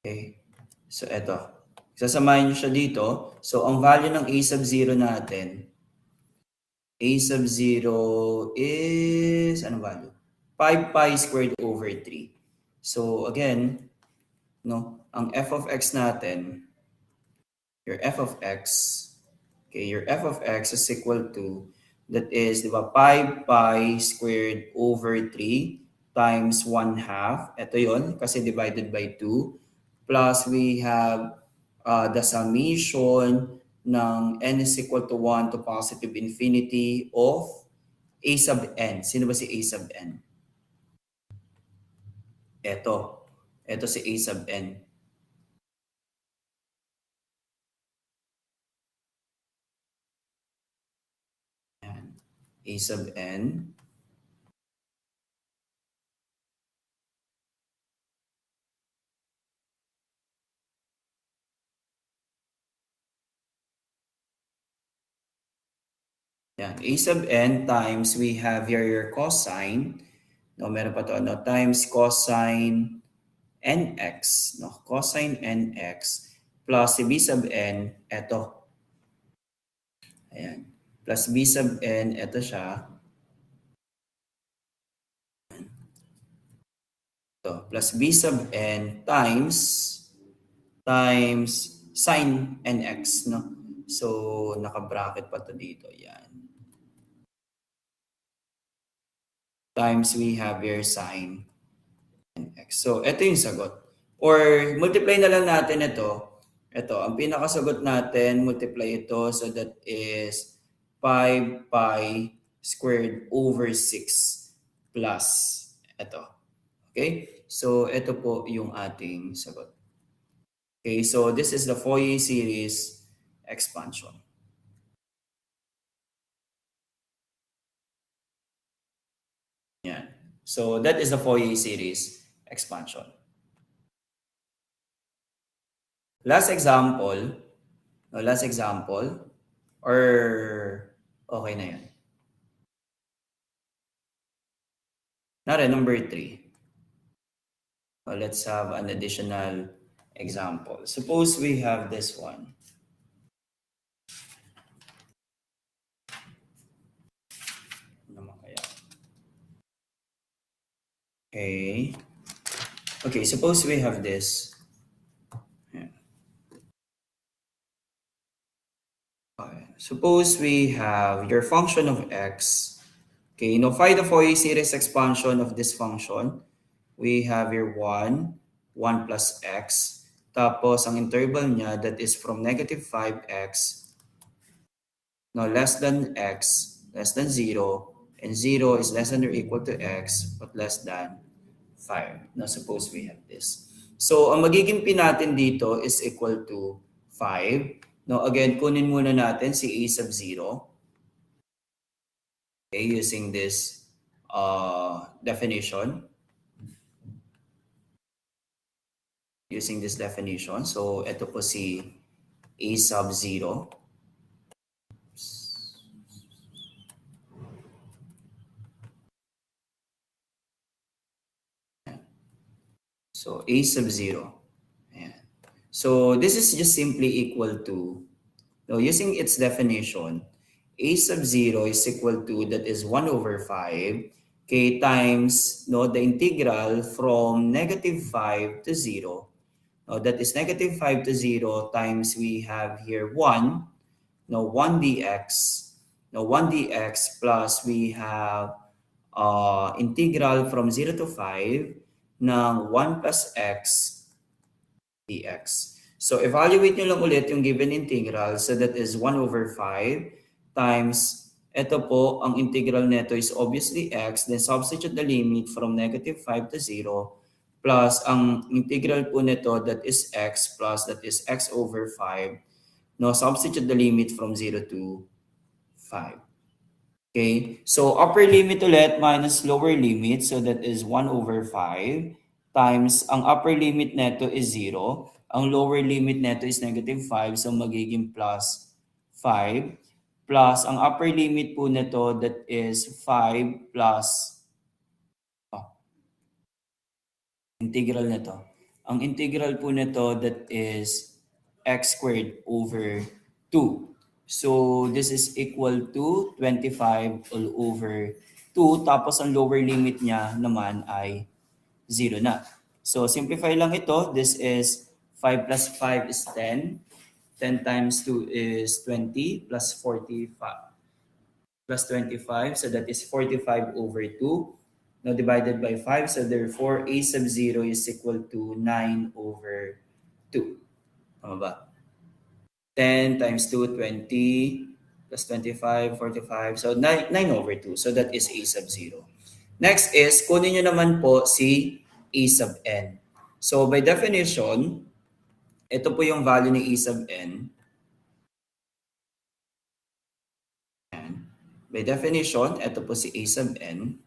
Okay. So, eto. Sasamahin nyo siya dito. So, ang value ng a sub 0 natin, a sub 0 is, anong value? 5 pi squared over 3. So, again, no? Ang f of x natin, your f of x, okay, your f of x is equal to, that is, di ba, 5 pi squared over 3 times 1/2. Ito yon kasi divided by 2. Plus we have the summation ng n is equal to 1 to positive infinity of a sub n. Sino ba si a sub n? Ito. Ito si a sub n. Ayan. A sub n. Yan. A sub n times we have here your cosine. No, meron pa to, ano, times cosine nx. No, cosine nx plus si b sub n, eto. Ayan. Plus b sub n, eto siya. Ito, plus b sub n times sin nx, no? So, naka-bracket pa to dito. Yan. Times we have here sin nx. So, ito yung sagot. Or, multiply na lang natin ito. Ito, ang pinakasagot natin, multiply ito. So, that is 5 pi squared over 6 plus ito. Okay? So, ito po yung ating sagot. Okay, so this is the Fourier series expansion. Yeah. So that is the Fourier series expansion. Last example. No, last example. Or okay na yan. Nara, number 3. Let's have an additional example. Suppose we have this one. Okay. Okay, suppose we have this. Yeah. Okay. Suppose we have your function of x. Okay, find the Fourier series expansion of this function. We have here 1 plus x. Tapos, ang interval niya, that is from negative 5x, less than x, less than 0, and 0 is less than or equal to x, but less than 5. Now, suppose we have this. So, ang magiging p natin dito is equal to 5. Now, again, kunin muna natin si a sub 0. Okay, using this definition. Using this definition. So, ito po si a sub 0. So, a sub 0. Ayan. So, this is just simply equal to, using its definition, a sub 0 is equal to, that is 1 over 5, k times the integral from negative 5 to 0. That is negative 5 to 0 times we have here 1, 1 dx. 1 dx plus we have integral from 0 to 5 ng 1 plus x dx. So, evaluate nyo lang ulit yung given integral. So, that is 1 over 5 times, ito po, ang integral neto is obviously x. Then, substitute the limit from negative 5 to 0. Plus, ang integral po nito, that is x plus, that is x over 5. Substitute the limit from 0 to 5. Okay, so upper limit ulit minus lower limit. So that is 1 over 5 times, ang upper limit neto is 0. Ang lower limit neto is negative 5. So magiging plus 5. Plus, ang upper limit po nito, that is 5 plus integral nito. Ang integral po nito, that is x squared over 2. So, this is equal to 25 all over 2. Tapos, ang lower limit niya naman ay 0 na. So simplify lang ito. This is 5 plus 5 is 10. 10 times 2 is 20 plus 45 plus 25. So that is 45 over 2. Now divided by 5. So therefore, a sub 0 is equal to 9 over 2. Tama ba? 10 times 2, 20 plus 25, 45. So 9 over 2. So that is a sub 0. Next is, kunin nyo naman po si a sub n. So by definition, ito po yung value ni a sub n. Yan. By definition, ito po si a sub n.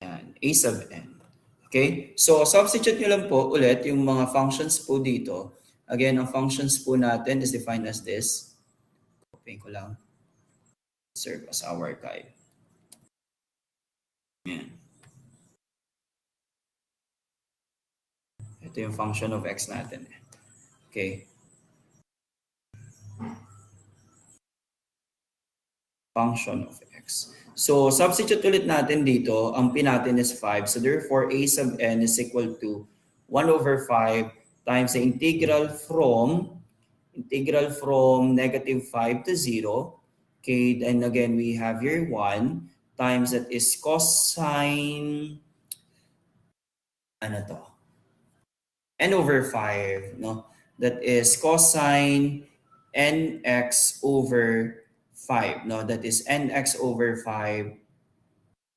Yan, a sub n. Okay? So substitute nyo lang po ulit yung mga functions po dito. Again, ang functions po natin is defined as this. Copy ko lang. Serve as our archive. Yan. Ito yung function of x natin. Okay. Function of x. So, substitute ulit natin dito. Ang p natin is 5. So, therefore, a sub n is equal to 1 over 5 times the integral from negative 5 to 0. Okay, then again, we have here 1 times that is cosine, ano to? N over 5, no? That is cosine nx over 5, no? That is nx over 5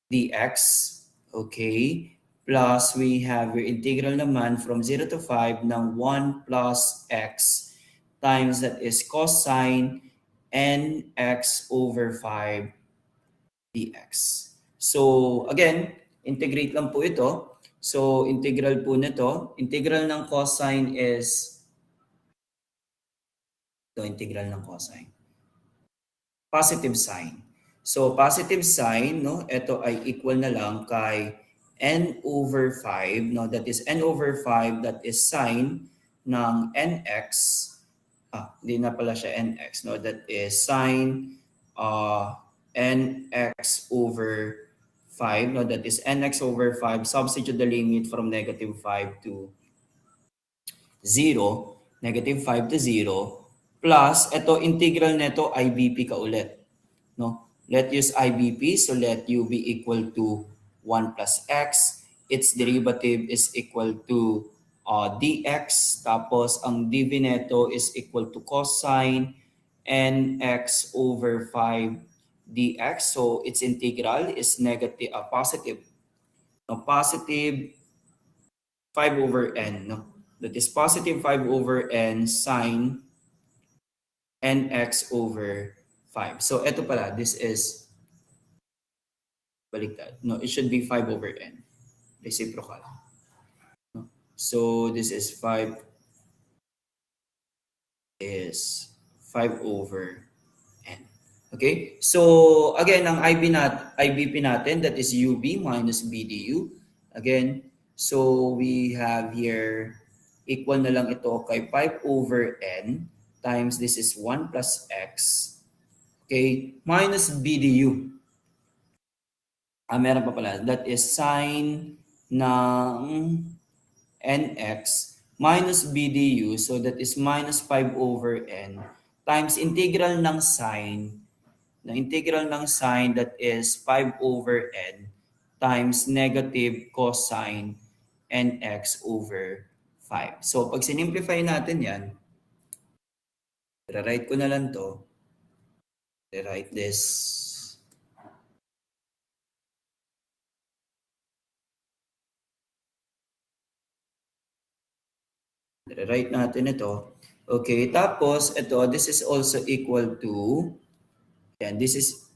dx, okay? Plus, we have your integral naman from 0 to 5 ng 1 plus x times that is cosine nx over 5 dx. So, again, integrate lang po ito. So, integral po nito. Integral ng cosine is ito, integral ng cosine. Positive sign. So, positive sign, no? Ito ay equal na lang kay n over 5, no? That is n over 5, that is sine ng nx. Hindi na pala siya nx, no? That is sine nx over 5, no? That is nx over 5. Substitute the limit from negative 5 to 0. Negative 5 to 0. Plus, ito integral nito IBP ka ulit. No? Let use IBP. So let u be equal to 1 plus x. Its derivative is equal to dx. Tapos, ang dv neto is equal to cosine nx over 5 dx. So, its integral is negative, positive. No, positive 5 over n. No? That is positive 5 over n sine nx over 5. So, ito pala, this is baliktad. No, it should be 5 over n. Reciprocal. No? So, this is 5 over n. Okay? So, again, ang IBP natin, that is UB minus BDU. Again, so we have here, equal na lang ito kay 5 over n times this is 1 plus x. Okay? Minus BDU. Meron pa pala. That is sine ng nx minus BDU. So that is minus 5 over n times integral ng sine. The integral ng sine that is 5 over n times negative cosine nx over 5. So pag sinimplify natin yan, i-write ko na lang to. I-write this. I-write natin ito. Okay, tapos ito, this is also equal to, yan, this is,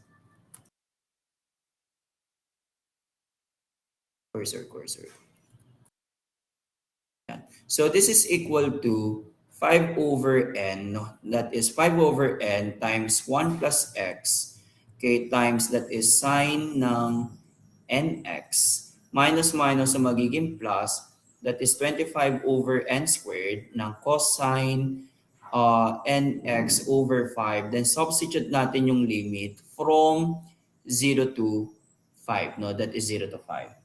cursor. Yan. So this is equal to 5 over n, no? That is 5 over n times 1 plus x, okay, times that is sine ng nx, minus sa magiging plus, that is 25 over n squared ng cosine nx over 5. Then substitute natin yung limit from 0 to 5, no? That is 0 to 5.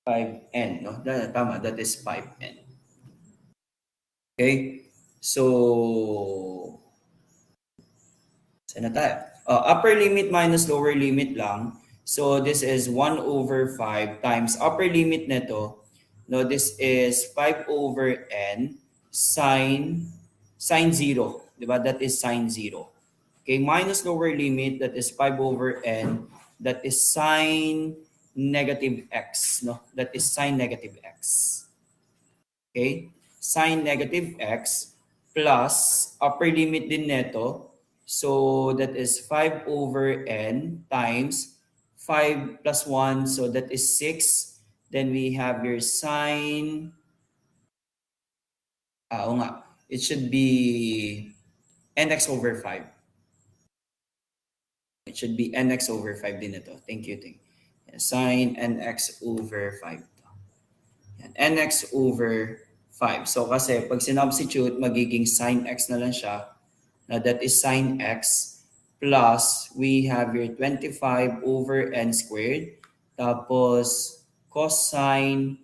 Five n, no? Tama, that is 5n. Okay? So, saan na tayo? Upper limit minus lower limit lang. So, this is 1 over 5 times upper limit nito. No, this is 5 over n sine 0. Diba? That is sine 0. Okay, minus lower limit, that is 5 over n. That is sine negative x. No? That is sine negative x. Okay? Sine negative x plus upper limit din neto. So that is 5 over n times 5 plus 1. So that is 6. Then we have your sine. Oo nga. It should be nx over 5. It should be nx over 5 din ito. Thank you. Sine nx over 5. Yan. Nx over 5. So kasi pag sinubstitute, magiging sine x na lang siya. Now that is sine x plus we have your 25 over n squared. Tapos cosine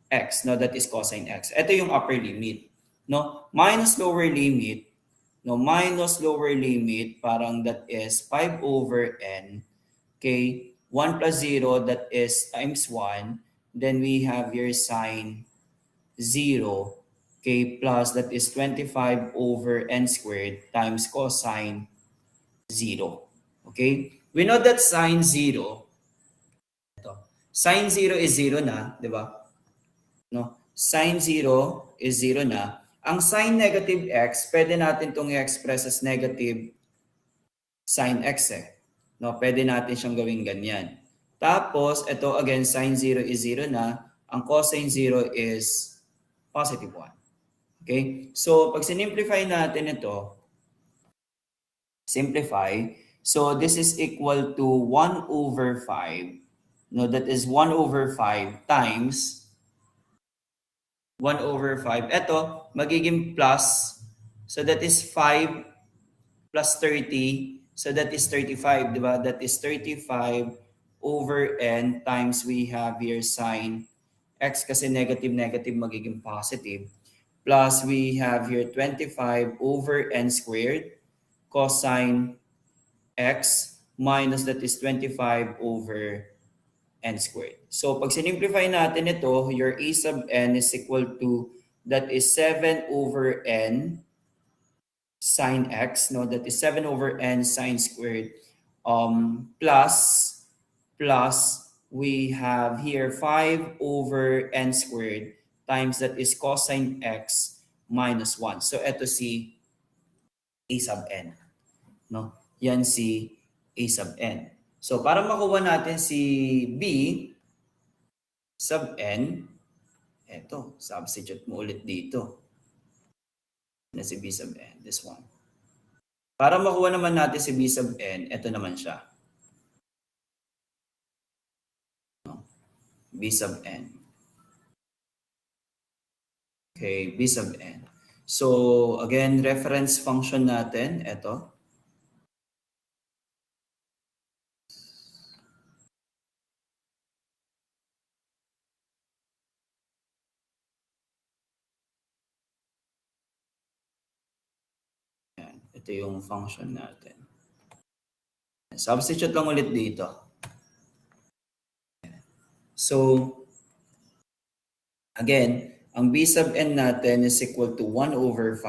x. Now that is cosine x. Ito yung upper limit. No? Minus lower limit. No, minus lower limit, parang that is 5 over n. Okay, 1 plus 0, that is times 1. Then we have your sine 0. Okay, plus that is 25 over n squared times cosine 0. Okay, we know that sine 0, ito, sine 0 is 0 na, di ba? No? Sine 0 is 0 na. Ang sine negative x, pwede natin itong i-express as negative sine x eh. No, pwede natin siyang gawing ganyan. Tapos, ito again, sine 0 is 0 na. Ang cosine 0 is positive 1. Okay? So, pag sinimplify natin ito, simplify. So, this is equal to 1 over 5. No, that is 1 over 5 times 1 over 5. Ito, magiging plus. So, that is 5 plus 30. So, that is 35, di ba? That is 35 over n times we have here sine x kasi negative, magiging positive. Plus, we have here 25 over n squared cosine x minus that is 25 over n squared. So, pag sinimplify natin ito, your a sub n is equal to, that is 7 over n sine x, no? That is 7 over n sine squared, plus we have here 5 over n squared times that is cosine x minus 1. So, ito si a sub n. No? Yan si a sub n. So, para makuha natin si b sub n, eto, substitute mo ulit dito. Na si b sub n, this one. Para makuha naman natin si b sub n, eto naman siya. B sub n. Okay, b sub n. So, again, reference function natin, eto. Ito yung function natin. Substitute lang ulit dito. So, again, ang b sub n natin is equal to 1 over 5,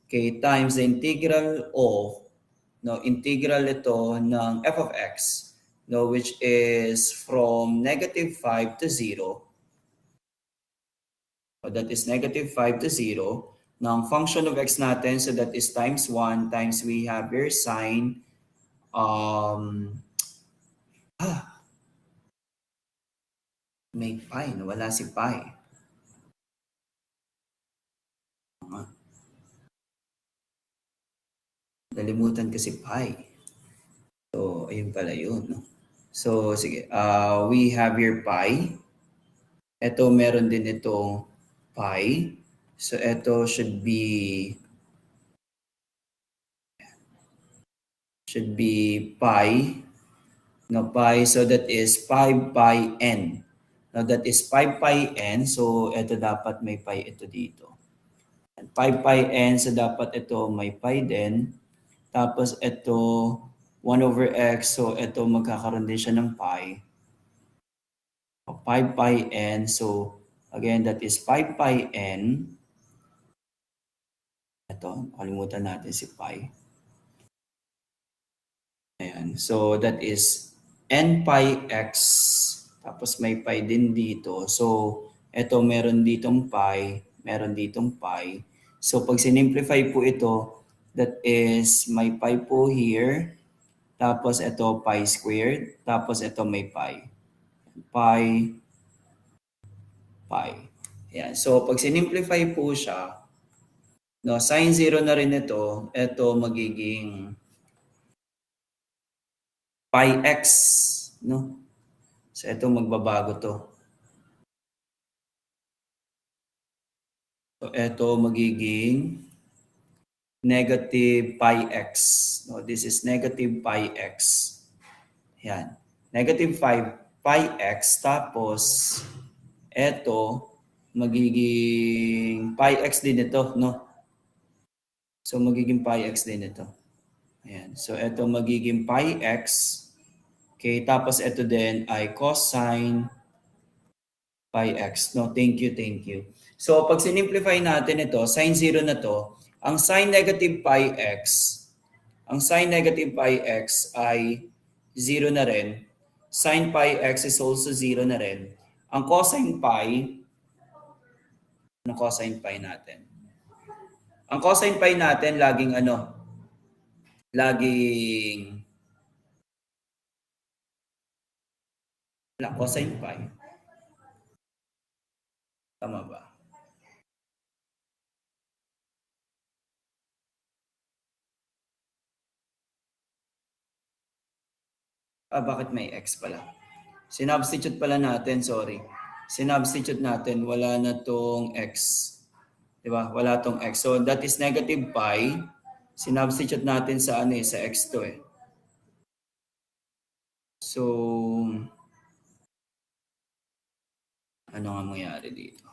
okay, times the integral of, no, integral ito ng f of x, no, which is from negative 5 to 0. So that is negative 5 to 0. Ng function of x natin, so that is times 1 times we have your sine may pi, wala si pi. Nalimutan kasi pi. So, ayun pala yun. No? So, sige. We have your pi. Ito, meron din itong pi. So ito should be pi. No, pi. So that is 5 pi n. Now that is 5 pi n. So ito dapat may pi ito dito. 5 pi n. So dapat ito may pi din. Tapos ito 1 over x. So ito magkakaroon din siya ng pi. 5 pi n. So again, that is 5 pi n. Ito, kalimutan natin si pi. Ayan. So that is n pi x. Tapos may pi din dito. So ito meron ditong pi, meron ditong pi. So pag sinimplify po ito, that is may pi po here. Tapos ito pi squared. Tapos ito may pi. Pi, pi. Ayan. So pag sinimplify po siya, no, sin 0 na rin ito. Ito magiging pi x, no? So ito magbabago to. So ito magiging negative pi x. No, this is negative pi x. Yan. Negative 5 pi x tapos ito magiging pi x din ito, no? So magiging pi x din ito. Ayan. So ito magiging pi x. Okay, tapos ito din ay cosine pi x. No, thank you, thank you. So pag sinimplify natin ito, sin 0 na to, ang sin negative pi x, ang sin negative pi x ay 0 na rin. Sin pi x is also 0 na rin. Ang cosine pi, ano cosine pi natin? Ang cosine pi natin laging ano? Laging cosine pi. Tama ba? Bakit may x pala? Sinubstitute pala natin, sorry. Sinubstitute natin, wala na tong x. Diba? Wala tong x. So that is negative pi. Sinubstitute natin sa ano sa x to eh. So, ano nga mangyari dito?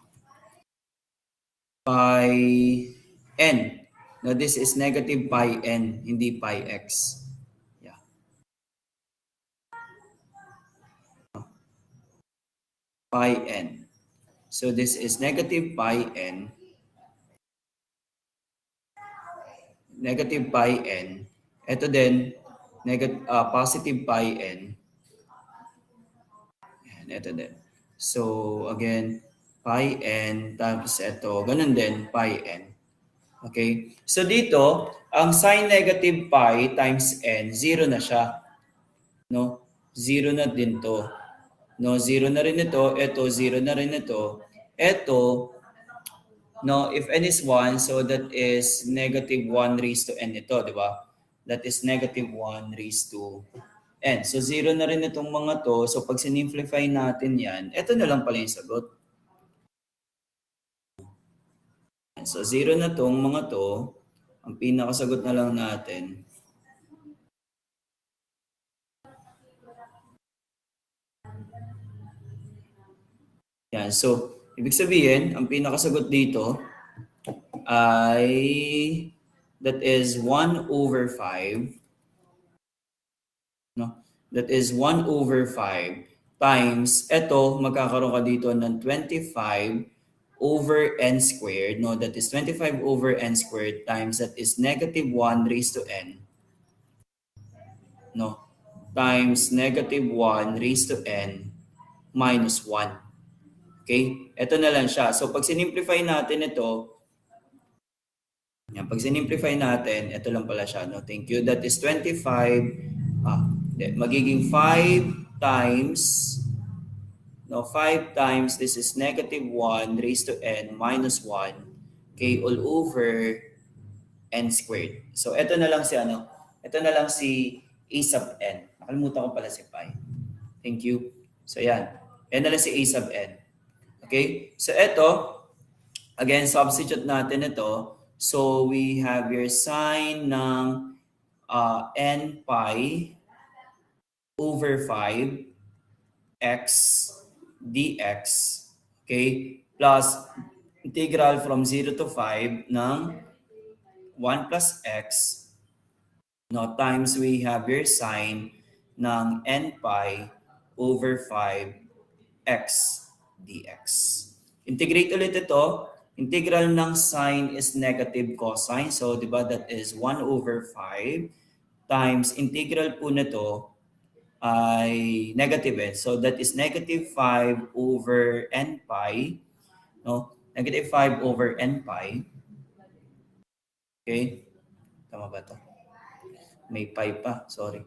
Pi n. Now this is negative pi n, hindi pi x. Yeah. Pi n. So this is negative pi n. Negative pi n. Ito din, positive pi n. Yan, ito din. So again, pi n tapos ito, ganun din, pi n. Okay? So dito, ang sin negative pi times n, 0 na siya. No? 0 na din to. No, 0 na rin ito, ito 0 na rin ito. Ito, no, if n is 1, so that is negative 1 raised to n ito, di ba? That is negative 1 raised to n. So 0 na rin itong mga to. So pag sinimplify natin yan, ito na lang pala yung sagot. So 0 na tong mga to. Ang pinakasagot na lang natin. Yan. So, ibig sabihin, ang pinakasagot dito ay that is 1 over 5. No? That is 1 over 5 times, eto, magkakaroon ka dito ng 25 over n squared. No? That is 25 over n squared times that is negative 1 raised to n. No? Times negative 1 raised to n minus 1. Okay? Ito na lang siya. So, pag sinimplify natin ito, yan, pag sinimplify natin, ito lang pala siya. No? Thank you. That is 25. Magiging 5 times, no, 5 times, this is negative 1 raised to n minus 1, okay, all over n squared. So, ito na lang si ano, ito na lang si a sub n. Nakalimutan ko pala si pi. Thank you. So, yan. Yan na lang si a sub n. Okay? So, ito, Again, substitute natin ito. So, we have your sine ng n pi over 5 x dx, okay, plus integral from 0 to 5 ng 1 plus x, no, times we have your sine ng n pi over 5 x dx. Integrate ulit ito. Integral ng sine is negative cosine. So, di ba, that is 1 over 5 times integral po nito ay negative eh. So, that is negative 5 over n pi. No? Negative 5 over n pi. Okay? Tama ba ito? May pi pa. Sorry.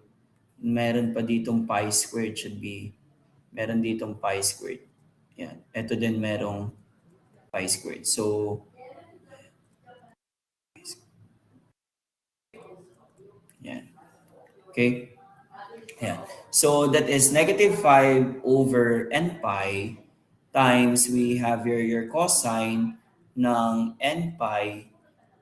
Meron pa ditong pi squared. Should be, meron ditong pi squared. Yan. Ito din merong pi squared. So, yan. Okay? Yan. So, that is negative 5 over n pi times we have your cosine ng n pi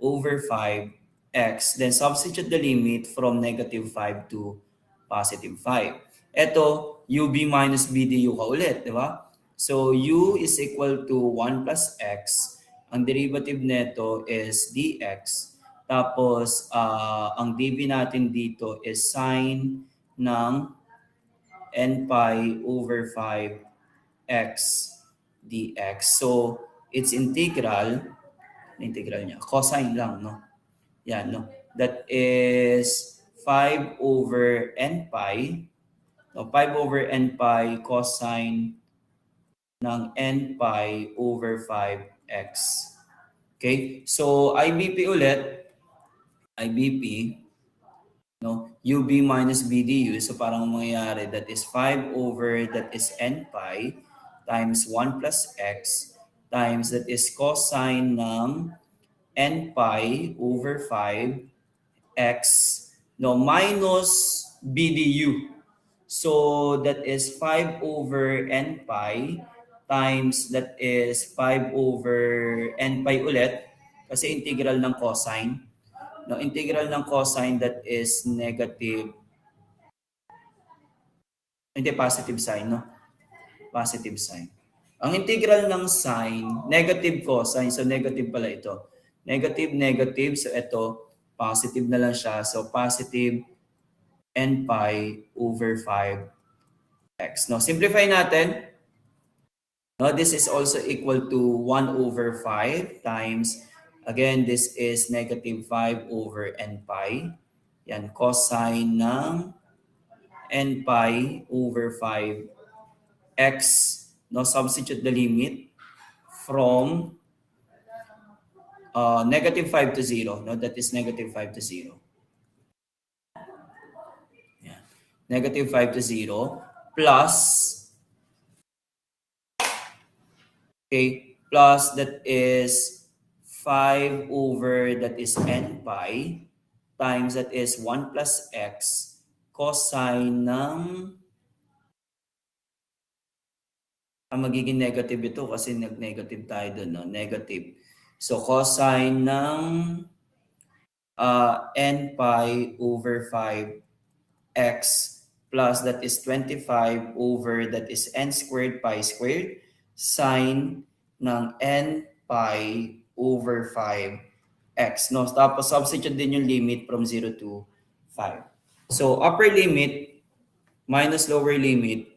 over 5x. Then, substitute the limit from negative 5 to positive 5. Ito, UB minus BDU ka ulit, di ba? So, U is equal to 1 plus x. Ang derivative neto is dx. Tapos, ang dv natin dito is sine ng n pi over 5x dx. So, its integral niya, cosine lang, no? Yan, no? That is 5 over n pi. No, 5 over n pi cosine ng n pi over 5x. Okay? So, IBP ulit. IBP, no? UB minus BDU. So, parang mangyayari, that is 5 over, that is n pi times 1 plus x times that is cosine ng n pi over 5x, no, minus BDU. So that is 5 over n pi times that is 5 over n pi ulit kasi integral ng cosine. No, integral ng cosine that is negative, hindi positive sign, no? Positive sign. Ang integral ng sine, negative cosine, so negative pala ito. Negative, negative, so ito, positive na lang siya. So positive n pi over 5x. No, simplify natin. No, this is also equal to 1 over 5 times, again, this is negative 5 over n pi. Yan, cosine ng n pi over 5x. No, substitute the limit from negative 5 to 0. No, that is negative 5 to 0. Yeah. Negative 5 to 0 plus, okay, plus that is 5 over that is n pi times that is 1 plus x cosine ng, magiging negative ito kasi nag-negative tayo doon, no? Negative. So, cosine ng n pi over 5x plus that is 25 over that is n squared pi squared sine ng n pi over 5x. No? Tapos, substitute din yung limit from 0 to 5. So, upper limit minus lower limit.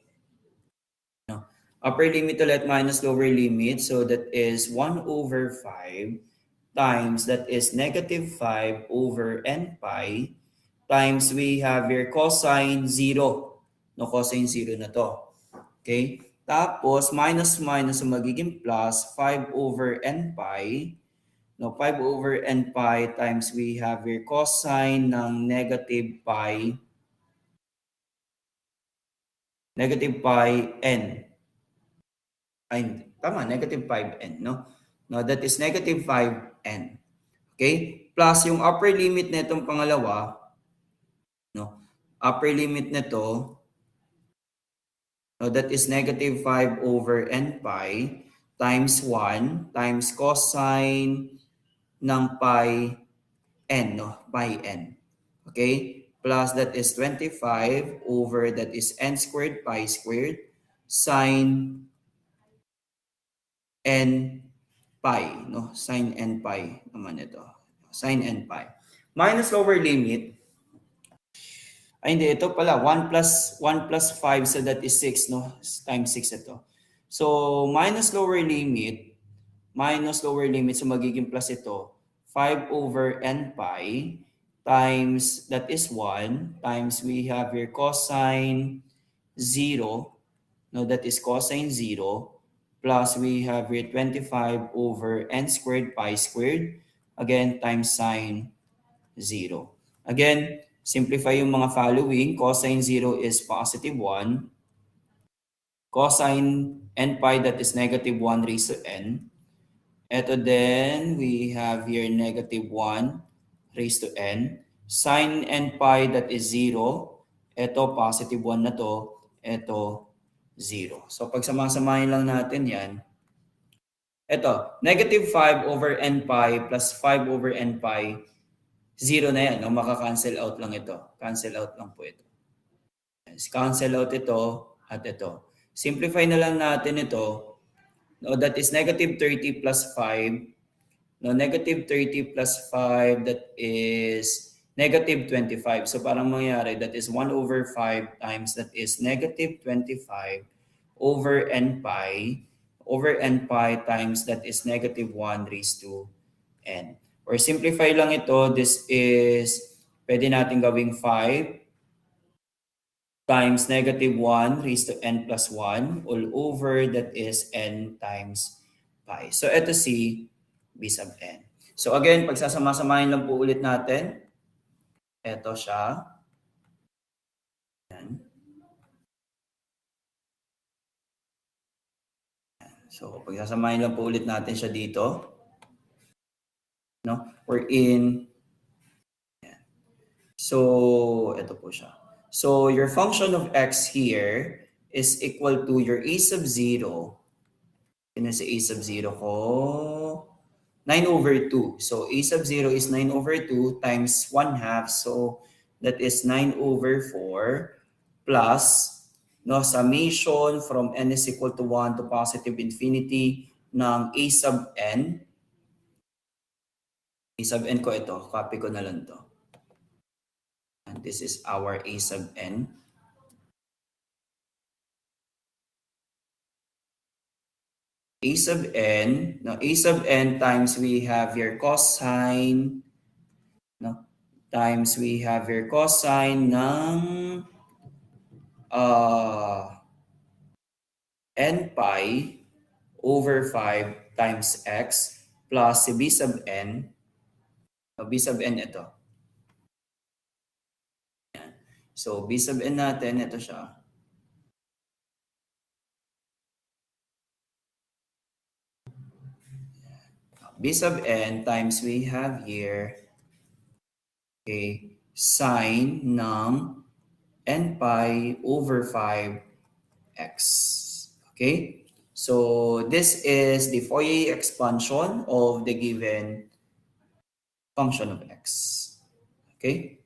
Upper limit ulit minus lower limit. So that is 1 over 5 times that is negative 5 over n pi times we have your cosine 0. No, cosine 0 na to. Okay? Tapos minus minus so magiging plus 5 over n pi. No, 5 over n pi times we have your cosine ng negative pi n. Ay, tama, negative 5n, no? No, that is negative 5n. Okay? Plus yung upper limit na itong pangalawa, no? Upper limit nito, no, that is negative 5 over n pi times 1 times cosine ng pi n, no? Pi n. Okay? Plus that is 25 over that is n squared pi squared sine n pi, no? Sine n pi naman ito. Sine n pi. Minus lower limit. Ay, hindi. Ito pala. 1 plus 5, so that is 6, no? Times 6 ito. So, minus lower limit, so magiging plus ito. 5 over n pi times, that is 1, times we have here cosine 0, no, that is cosine 0, plus we have here 25 over n squared pi squared, again, times sine 0. Again, simplify yung mga following. Cosine 0 is positive 1. Cosine n pi, that is negative 1 raised to n. Ito then, we have here negative 1 raised to n. Sine n pi, that is 0. Ito, positive 1 na to. Ito, 0. So, pagsama-samahin lang natin yan. Ito, negative 5 over n pi plus 5 over n pi, 0 na yan. No? Maka-cancel out lang ito. Cancel out lang po ito. Cancel out ito at ito. Simplify na lang natin ito. No, that is negative 30 plus 5. No, negative 30 plus 5, that is negative 25. So parang mangyari, that is 1 over 5 times, that is negative 25 over n pi times, that is negative 1 raised to n. Or simplify lang ito, this is, pwede natin gawing 5 times negative 1 raised to n plus 1 all over, that is n times pi. So ito si b sub n. So again, pagsasama-samahin lang po ulit natin. Ito siya. Yan. So pagsasamahin lang po ulit natin siya dito. No? We're in. Yan. So ito po siya. So your function of x here is equal to your a sub 0. Yun sa a sub 0 ko. 9 over 2. So a sub 0 is 9 over 2 times 1 half. So that is 9 over 4 plus, no, summation from n is equal to 1 to positive infinity ng a sub n. A sub n ko ito. Copy ko na lang to. And this is our a sub n. A sub n, now a sub n times we have your cosine, no, times we have your cosine ng n pi over 5 times x plus si b sub n. B sub n ito. So, b sub n natin, ito siya. B sub n times we have here, okay, sine ng n pi over 5x. Okay? So, this is the Fourier expansion of the given function of x. Okay?